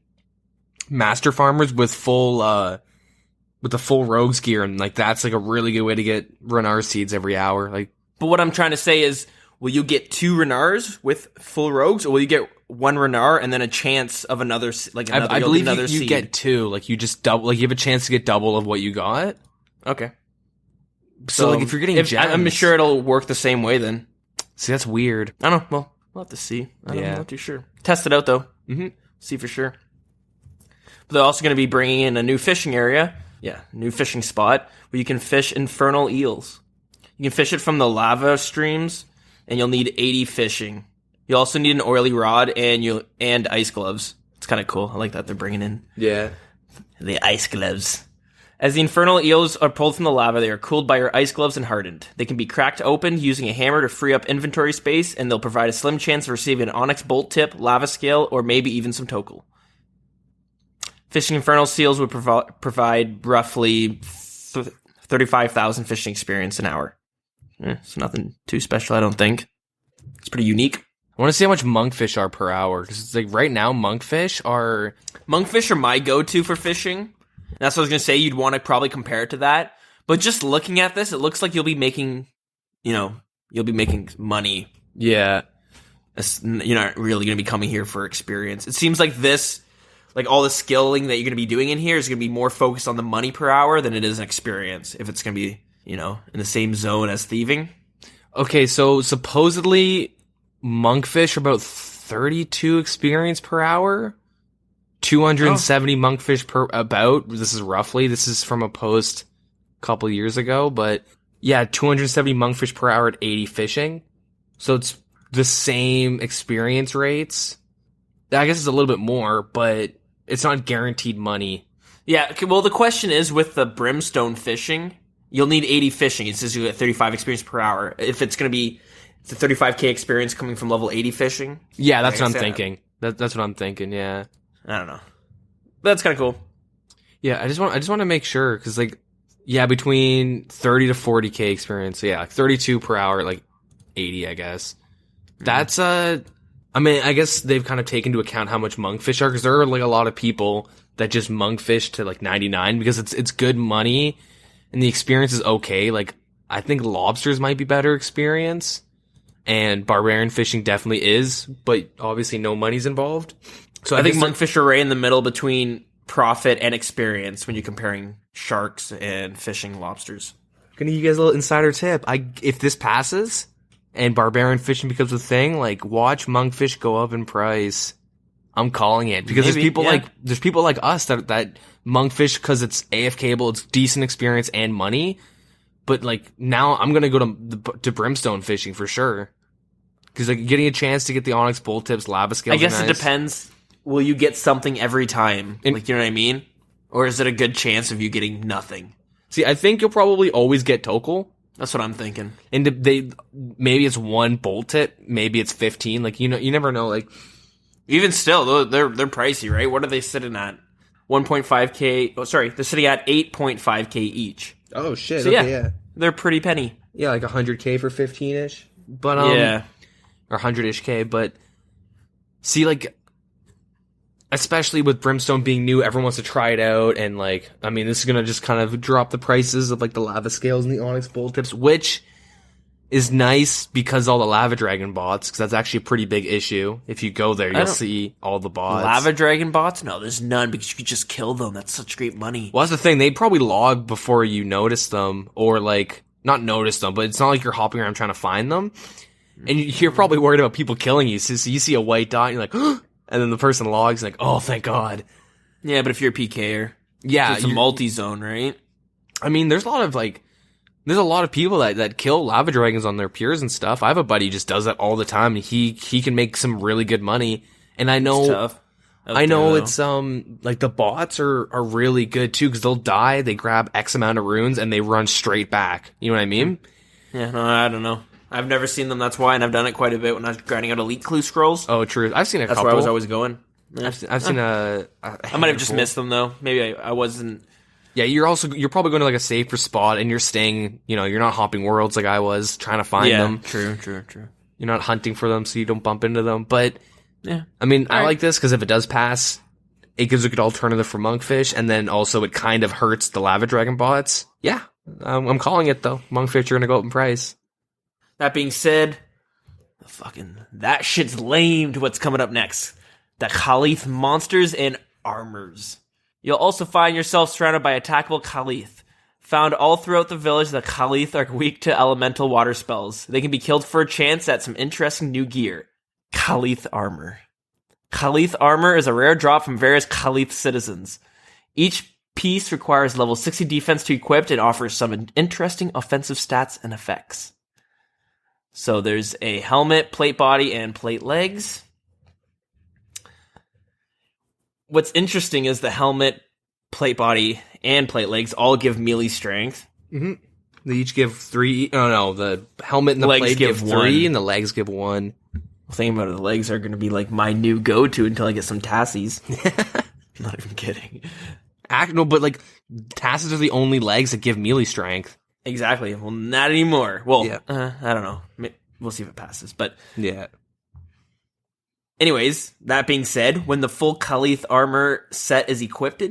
Master Farmers with the full Rogues gear, and, like, that's, like, a really good way to get Renar seeds every hour. Like, but what I'm trying to say is, will you get 2 Renars with full Rogues, or will you get 1 Renar and then a chance of another, like another? I believe another you seed. get 2. Like, you just double. Like, you have a chance to get double of what you got. Okay. So like, if you're getting gems, I'm sure it'll work the same way then. See, that's weird. I don't know. Well, we'll have to see. I'm not too sure. Test it out though. Mm-hmm. See for sure. But they're also going to be bringing in a new fishing area. Yeah, new fishing spot where you can fish infernal eels. You can fish it from the lava streams, and you'll need 80 fishing. You also need an oily rod and ice gloves. It's kind of cool. I like that they're bringing in the ice gloves. As the infernal eels are pulled from the lava, they are cooled by your ice gloves and hardened. They can be cracked open using a hammer to free up inventory space, and they'll provide a slim chance of receiving an onyx bolt tip, lava scale, or maybe even some tokel. Fishing infernal seals would provide roughly 35,000 fishing experience an hour. It's nothing too special, I don't think. It's pretty unique. I want to see how much monkfish are per hour, because it's like right now monkfish are my go-to for fishing. That's what I was going to say. You'd want to probably compare it to that. But just looking at this, it looks like you'll be making money. Yeah. You're not really going to be coming here for experience. It seems like this, like all the skilling that you're going to be doing in here is going to be more focused on the money per hour than it is an experience. If it's going to be, in the same zone as thieving. Okay, so supposedly monkfish are about 32 experience per hour. 270 monkfish per about. This is from a post a couple years ago, but yeah, 270 monkfish per hour at 80 fishing. So it's the same experience rates. I guess it's a little bit more, but it's not guaranteed money. Yeah, well, the question is with the brimstone fishing, you'll need 80 fishing. It says you get 35 experience per hour. If it's going to be the 35k experience coming from level 80 fishing. Yeah, that's what I'm thinking. That's what I'm thinking, yeah. I don't know. But that's kind of cool. Yeah, I just want to make sure, because like, yeah, between 30 to 40k experience. So yeah, like 32 per hour, like 80, I guess. That's I mean, I guess they've kind of taken into account how much monkfish are, because there are like a lot of people that just monkfish to like 99 because it's good money and the experience is okay. Like, I think lobsters might be better experience, and barbarian fishing definitely is, but obviously no money's involved. So I think monkfish are right in the middle between profit and experience when you're comparing sharks and fishing lobsters. Gonna give you guys a little insider tip. If this passes and barbarian fishing becomes a thing, like, watch monkfish go up in price. I'm calling it, because there's people like us that monkfish because it's AFKable, it's decent experience and money. But like, now I'm gonna go to brimstone fishing for sure, because like getting a chance to get the onyx bull tips, lava scales. I guess are nice. It depends. Will you get something every time? Like, you know what I mean? Or is it a good chance of you getting nothing? See, I think you'll probably always get Tokal. That's what I'm thinking. And maybe it's one bolt tip, maybe it's 15. Like, you never know. Like, even still, they're pricey, right? What are they sitting at? 1.5k. Oh, sorry, they're sitting at 8.5k each. Oh shit! So, yeah, they're pretty penny. Yeah, like 100k for 15ish. But yeah, or 100ish k. But see, like, especially with brimstone being new, everyone wants to try it out, and like, I mean, this is gonna just kind of drop the prices of like the lava scales and the onyx bolt tips, which is nice because all the lava dragon bots, because that's actually a pretty big issue. If you go there, you'll see all the bots. Lava dragon bots? No, there's none, because you could just kill them. That's such great money. Well, that's the thing. They'd probably log before you notice them, or like, not notice them, but it's not like you're hopping around trying to find them. And you're probably worried about people killing you. So you see a white dot, and you're like, and then the person logs, like, oh, thank God. Yeah, but if you're a PKer, yeah, it's a multi-zone, right? I mean, there's a lot of people that kill lava dragons on their piers and stuff. I have a buddy who just does that all the time, and he can make some really good money. And I know, it's tough. It's like the bots are really good too, because they'll die, they grab X amount of runes, and they run straight back. You know what I mean? Yeah, no, I don't know. I've never seen them, that's why, and I've done it quite a bit when I was grinding out elite clue scrolls. Oh, true. I've seen a couple. That's where I was always going. Yeah. I've seen a I might have just missed them, though. Maybe I wasn't... Yeah, you're probably going to like a safer spot, and you're staying, you're not hopping worlds like I was, trying to find them. True. You're not hunting for them so you don't bump into them. But, yeah. I mean, I like this, because if it does pass, it gives a good alternative for monkfish, and then also it kind of hurts the lava dragon bots. Yeah, I'm calling it, though. Monkfish are going to go up in price. That being said, that shit's lame to what's coming up next. The Khalith monsters and armors. You'll also find yourself surrounded by attackable Khalith. Found all throughout the village, the Khalith are weak to elemental water spells. They can be killed for a chance at some interesting new gear. Khalith armor. Khalith armor is a rare drop from various Khalith citizens. Each piece requires level 60 defense to equip and offers some interesting offensive stats and effects. So there's a helmet, plate body, and plate legs. What's interesting is the helmet, plate body, and plate legs all give melee strength. Mm-hmm. They each give 3. Oh no, the helmet and the plate give 3, and the legs give 1. Thinking about it, the legs are going to be like my new go-to until I get some tassies. Not even kidding. No, but like, tasses are the only legs that give melee strength. Exactly. Well, not anymore. Well, yeah. I don't know. We'll see if it passes. But yeah. Anyways, that being said, when the full Khalith armor set is equipped,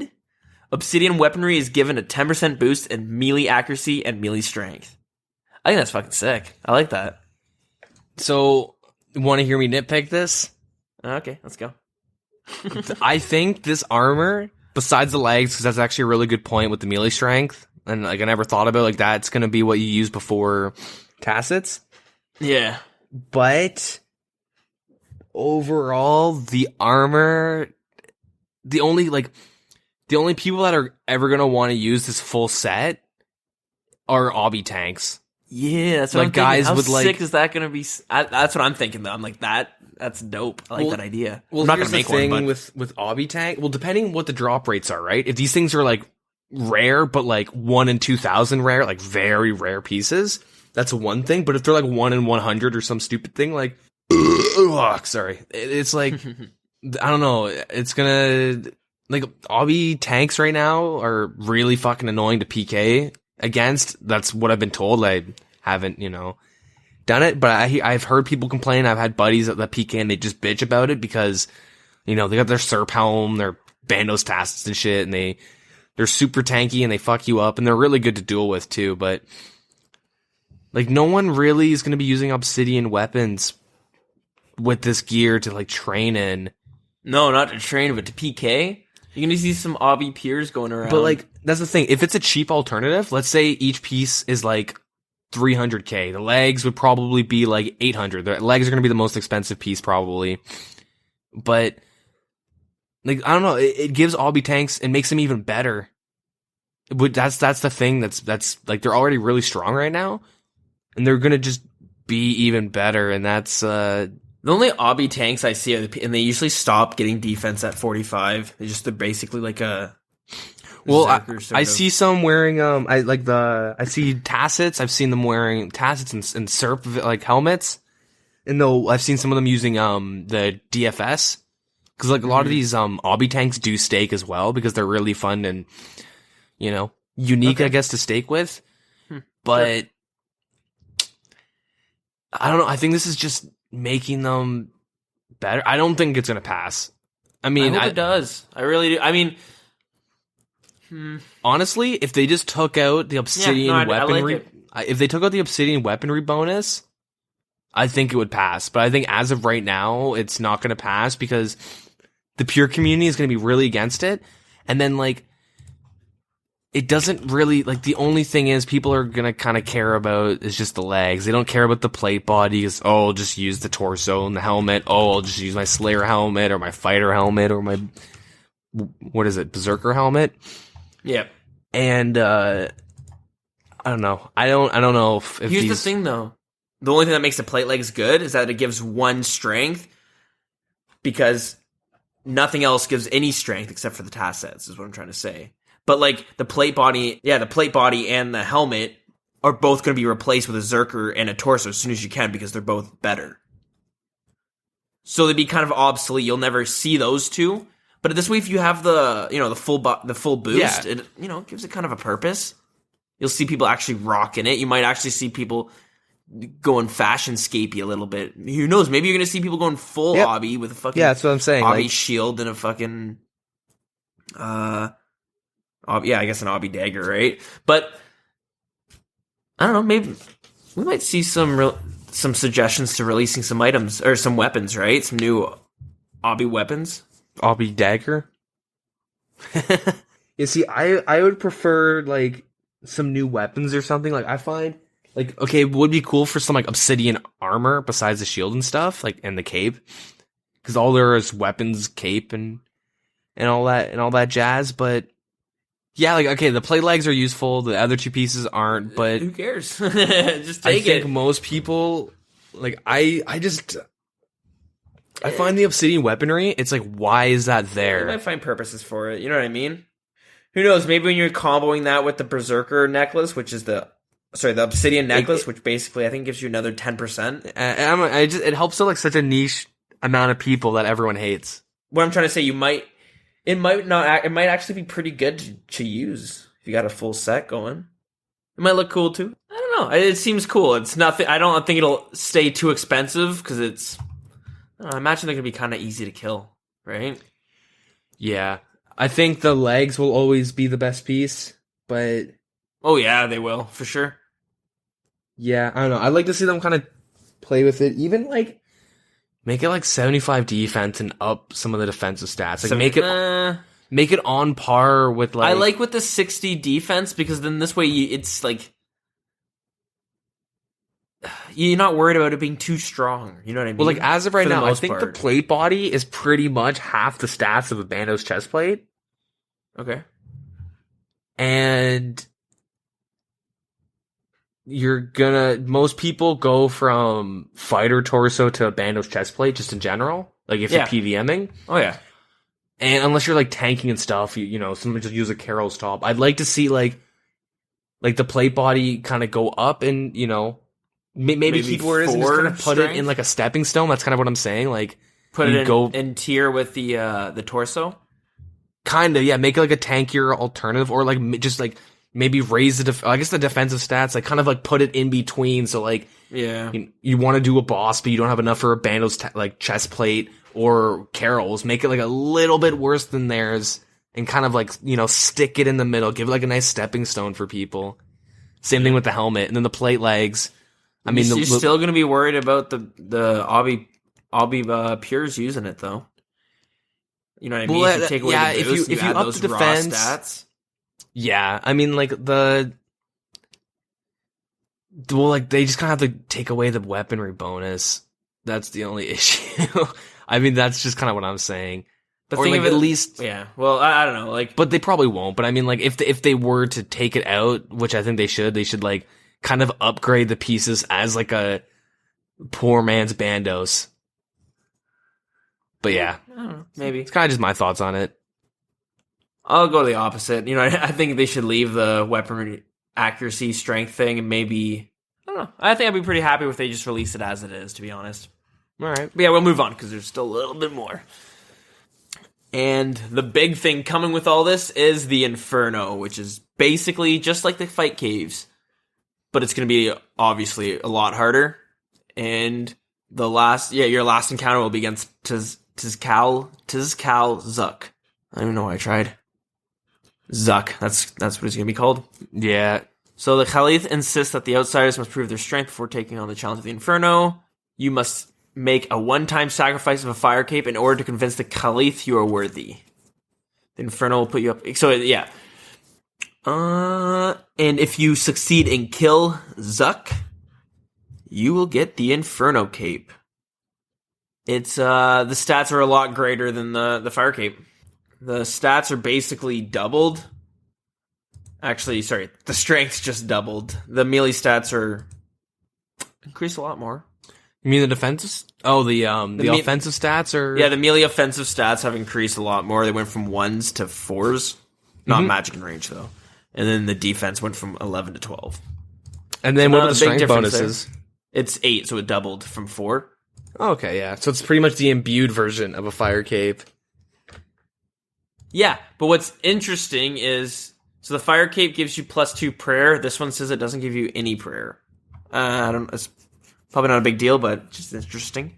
obsidian weaponry is given a 10% boost in melee accuracy and melee strength. I think that's fucking sick. I like that. So, want to hear me nitpick this? Okay, let's go. I think this armor, besides the legs, because that's actually a really good point with the melee strength, and like I never thought about it, like that's going to be what you use before tassets. Yeah. But overall, the armor, the only people that are ever going to want to use this full set are obby tanks. Yeah, that's what I'm thinking. How sick is that going to be? That's what I'm thinking, though. I'm like, that's dope. I like that idea. Well, I'm not here's gonna make the thing one, but... with obby tank. Well, depending what the drop rates are, right? If these things are like rare, but like 1 in 2,000 rare, like very rare pieces, that's one thing. But if they're like 1 in 100 or some stupid thing, like, it's like, I don't know. It's gonna like obby tanks right now are really fucking annoying to PK against. That's what I've been told. I haven't, done it, but I've heard people complain. I've had buddies that PK and they just bitch about it because, they got their Serp helm, their Bandos Tassets and shit, and they're super tanky and they fuck you up, and they're really good to duel with too, but like no one really is going to be using obsidian weapons with this gear to like train in. No, not to train, but to PK. You're going to see some obby peers going around. But like, that's the thing. If it's a cheap alternative, let's say each piece is like 300k. The legs would probably be like 800. The legs are going to be the most expensive piece probably. But like, I don't know. It gives obby tanks and makes them even better. That's the thing. That's like, they're already really strong right now, and they're going to just be even better. And that's, the only obby tanks I see, and they usually stop getting defense at 45. They're basically like a. Well, I see some wearing I see Tassets. I've seen them wearing Tassets and Serp like helmets, and though I've seen some of them using the DFS, because like a lot of these obby tanks do stake as well because they're really fun and unique, I guess, to stake with. But I don't know. I think this is just making them better. I don't think it's gonna pass. I mean, I hope it does. I really do. I mean, honestly, if they just took out the obsidian weaponry, I like if they took out the obsidian weaponry bonus, I think it would pass. But I think as of right now, it's not gonna pass because the pure community is gonna be really against it, and then like. It doesn't really, like, the only thing is people are gonna kind of care about is just the legs. They don't care about the plate bodies. Oh, I'll just use the torso and the helmet. Oh, I'll just use my Slayer helmet or my Fighter helmet or my, what is it, Berserker helmet? Yeah. And, I don't know. I don't know if Here's the thing, though. The only thing that makes the plate legs good is that it gives one strength, because nothing else gives any strength except for the Tassets, is what I'm trying to say. But like the plate body and the helmet are both going to be replaced with a Zerker and a torso as soon as you can, because they're both better. So they'd be kind of obsolete. You'll never see those two. But this way, if you have the full boost, it gives it kind of a purpose. You'll see people actually rocking it. You might actually see people going fashion scapey a little bit. Who knows? Maybe you're going to see people going full obby with a fucking that's what I'm saying. Obby shield and a fucking I guess an obby dagger, right? But I don't know. Maybe we might see some suggestions to releasing some items or some weapons, right? Some new obby weapons. Obby dagger. You see, I would prefer like some new weapons or something. Like I find like okay, it would be cool for some like obsidian armor besides the shield and stuff, like and the cape, because all there is weapons, cape, and all that jazz, but. Yeah, like, okay, the plate legs are useful, the other two pieces aren't, but... Who cares? Just take it. I think most people, like, I find the obsidian weaponry, it's like, why is that there? You might find purposes for it, you know what I mean? Who knows, maybe when you're comboing that with the Berserker necklace, which is the obsidian necklace, which basically, I think, gives you another 10%. It helps to, like, such a niche amount of people that everyone hates. What I'm trying to say, it might actually be pretty good to use if you got a full set going. It might look cool too. I don't know. It seems cool. It's nothing. I don't think it'll stay too expensive because I imagine they're gonna be kind of easy to kill, right? Yeah, I think the legs will always be the best piece, but oh yeah, they will for sure. Yeah, I don't know. I'd like to see them kind of play with it, even like. Make it like 75 defense and up some of the defensive stats. Like make it on par with like. I like with the 60 defense because then this way it's like you're not worried about it being too strong. You know what I mean? Well, like as of right now, I think the plate body is pretty much half the stats of a Bandos chest plate. Okay. And most people go from fighter torso to Bandos chest plate just in general. Like if you're PVMing. Oh yeah. And unless you're like tanking and stuff, somebody just use a Carol's top. I'd like to see like the plate body kind of go up and, maybe keep where it is and just kind of put it in like a stepping stone. That's kind of what I'm saying. Like put it in tier with the torso. Kind of, yeah. Make it like a tankier alternative, or like just like maybe raise I guess the defensive stats, like kind of like put it in between. So like, Yeah. you want to do a boss, but you don't have enough for a Bando's like chest plate or Carol's. Make it like a little bit worse than theirs, and kind of like, you know, stick it in the middle. Give it like a nice stepping stone for people. Same thing with the helmet, and then the plate legs. I mean, you're still going to be worried about the Obby Pures using it though. You know what I mean? If you take away the boost, if you up those the defense, raw stats. Yeah, I mean, like like they just kind of have to take away the weaponry bonus. That's the only issue. I mean, that's just kind of what I'm saying. But think of it, at least, yeah. Well, I don't know, like, but they probably won't. But I mean, like, if they were to take it out, which I think they should like kind of upgrade the pieces as like a poor man's Bandos. But yeah, I don't know, maybe it's kind of just my thoughts on it. I'll go the opposite. You know, I think they should leave the weaponry accuracy strength thing, and maybe, I don't know. I think I'd be pretty happy if they just release it as it is, to be honest. All right, but yeah, we'll move on because there's still a little bit more. And the big thing coming with all this is the Inferno, which is basically just like the fight caves, but it's going to be obviously a lot harder. And your last encounter will be against Tizcal Zuck. I don't even know why I tried. Zuck, that's what it's going to be called. Yeah. So the Caliph insists that the outsiders must prove their strength before taking on the challenge of the Inferno. You must make a one-time sacrifice of a fire cape in order to convince the Caliph you are worthy. The Inferno will put you up. So yeah. And if you succeed in kill Zuck, you will get the Inferno cape. It's the stats are a lot greater than the fire cape. The stats are basically doubled. Actually, sorry, the strength's just doubled. The melee stats are increased a lot more. You mean the defensive? Oh, the offensive stats are... Yeah, the melee offensive stats have increased a lot more. They went from 1s to 4s. Not magic and range, though. And then the defense went from 11 to 12. And then what are the strength bonuses? There. It's 8, so it doubled from 4. Okay, yeah. So it's pretty much the imbued version of a fire cape. Yeah, but what's interesting is... So the fire cape gives you +2 prayer. This one says it doesn't give you any prayer. It's probably not a big deal, but just interesting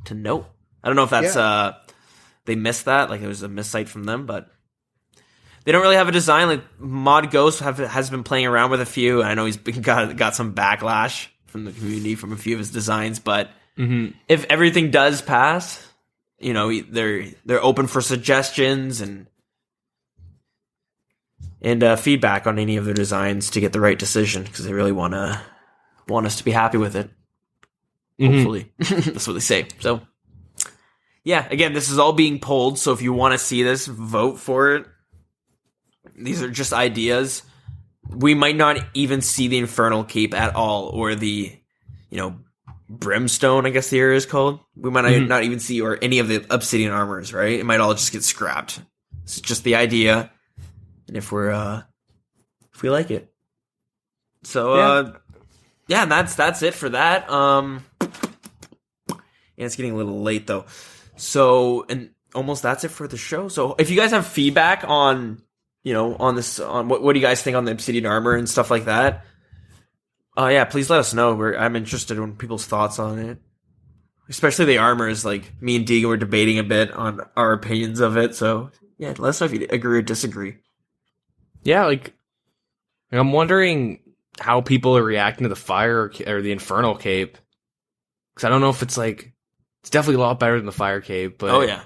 to note. I don't know if that's they missed that, like it was a miscite from them, but they don't really have a design. Like Mod Ghost has been playing around with a few. I know he's got some backlash from the community from a few of his designs, but if everything does pass, you know, they're open for suggestions and feedback on any of their designs to get the right decision, because they really want us to be happy with it. Hopefully. That's what they say. So, yeah, again, this is all being polled, so if you want to see this, vote for it. These are just ideas. We might not even see the Infernal Cape at all, or the, Brimstone, I guess the area is called. We might not even see, or any of the Obsidian armors, right? It might all just get scrapped. It's just the idea. And if we like it. So, yeah, that's it for that. And it's getting a little late though. So, and almost that's it for the show. So if you guys have feedback on, on this, on what do you guys think on the Obsidian armor and stuff like that? Yeah, please let us know. I'm interested in people's thoughts on it. Especially the armors. Like me and Deagin were debating a bit on our opinions of it. So yeah, let us know if you agree or disagree. Yeah, like I'm wondering how people are reacting to the fire or the Infernal Cape. Because I don't know if it's definitely a lot better than the fire cape. But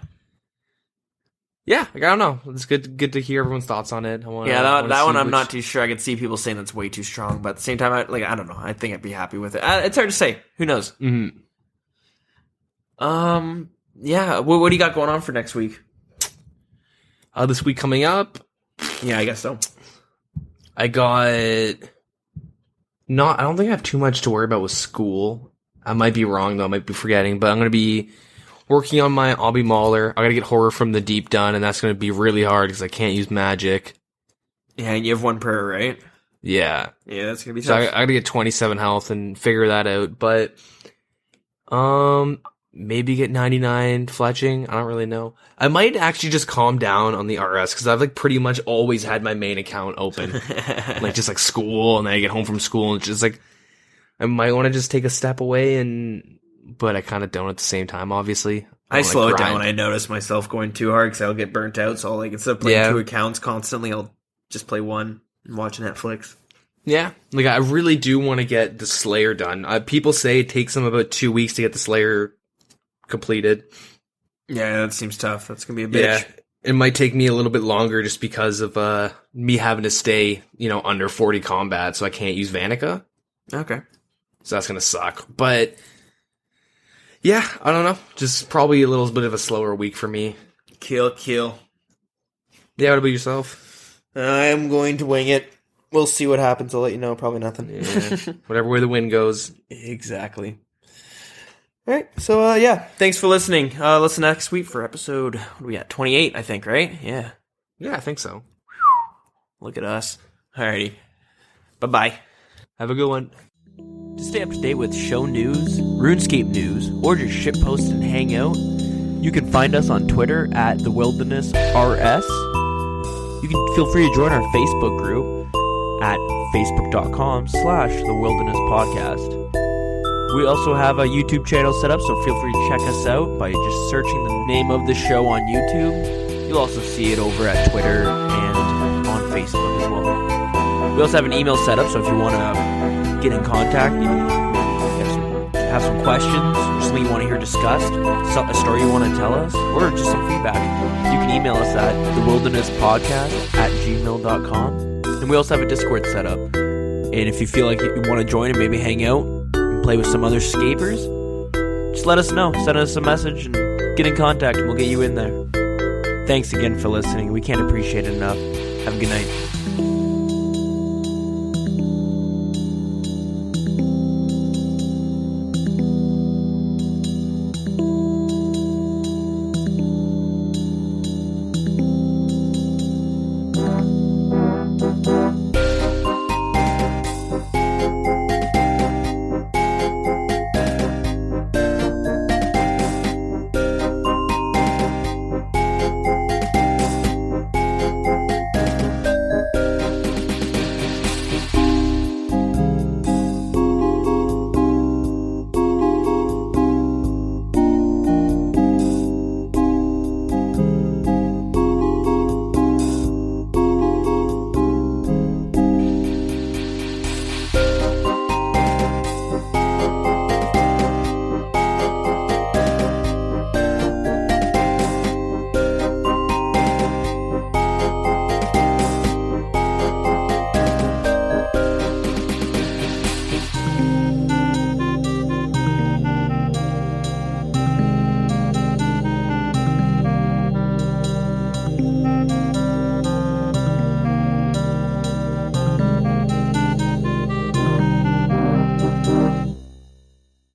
yeah, I don't know. It's good to hear everyone's thoughts on it. That one I'm not too sure. I could see people saying it's way too strong, but at the same time, I don't know. I think I'd be happy with it. It's hard to say. Who knows? Yeah. What do you got going on for next week? This week coming up. Yeah, I guess so. I don't think I have too much to worry about with school. I might be wrong, though. I might be forgetting. But I'm going to be working on my Obby Mauler. I got to get Horror from the Deep done, and that's going to be really hard because I can't use magic. Yeah, and you have one prayer, right? Yeah. Yeah, that's going to be tough. So I tough. got to get 27 health and figure that out. But, maybe get 99 fletching. I don't really know. I might actually just calm down on the RS because I've like pretty much always had my main account open, like just like school, and then I get home from school and it's just like I might want to just take a step away, but I kind of don't at the same time. Obviously, I slow it down when I notice myself going too hard because I'll get burnt out. So I'll, like, instead of playing 2 accounts constantly, I'll just play one and watch Netflix. Yeah, like I really do want to get the Slayer done. People say it takes them about 2 weeks to get the Slayer completed. Yeah, that seems tough. That's gonna be a bitch. Yeah, it might take me a little bit longer just because of me having to stay, under 40 combat, so I can't use Vanica. Okay, so that's gonna suck. But yeah, I don't know. Just probably a little bit of a slower week for me. Kill. Yeah, what about yourself? I'm going to wing it. We'll see what happens. I'll let you know. Probably nothing. Yeah. Whatever way the wind goes. Exactly. All right. So, thanks for listening. Listen next week for episode, what are we at? 28, I think, right? Yeah. Yeah, I think so. Look at us. Alrighty. Bye-bye. Have a good one. To stay up to date with show news, RuneScape news, or just shitpost and hang out, you can find us on Twitter at TheWildernessRS. You can feel free to join our Facebook group at facebook.com/TheWildernessPodcast. We also have a YouTube channel set up, so feel free to check us out by just searching the name of the show on YouTube. You'll also see it over at Twitter and on Facebook as well. We also have an email set up, so if you want to get in contact, have some questions, or something you want to hear discussed, a story you want to tell us, or just some feedback, you can email us at thewilderness.podcast@gmail.com. And we also have a Discord set up. And if you feel like you want to join and maybe hang out and play with some other scapers, just let us know. Send us a message and get in contact, and we'll get you in there. Thanks again for listening. We can't appreciate it enough. Have a good night.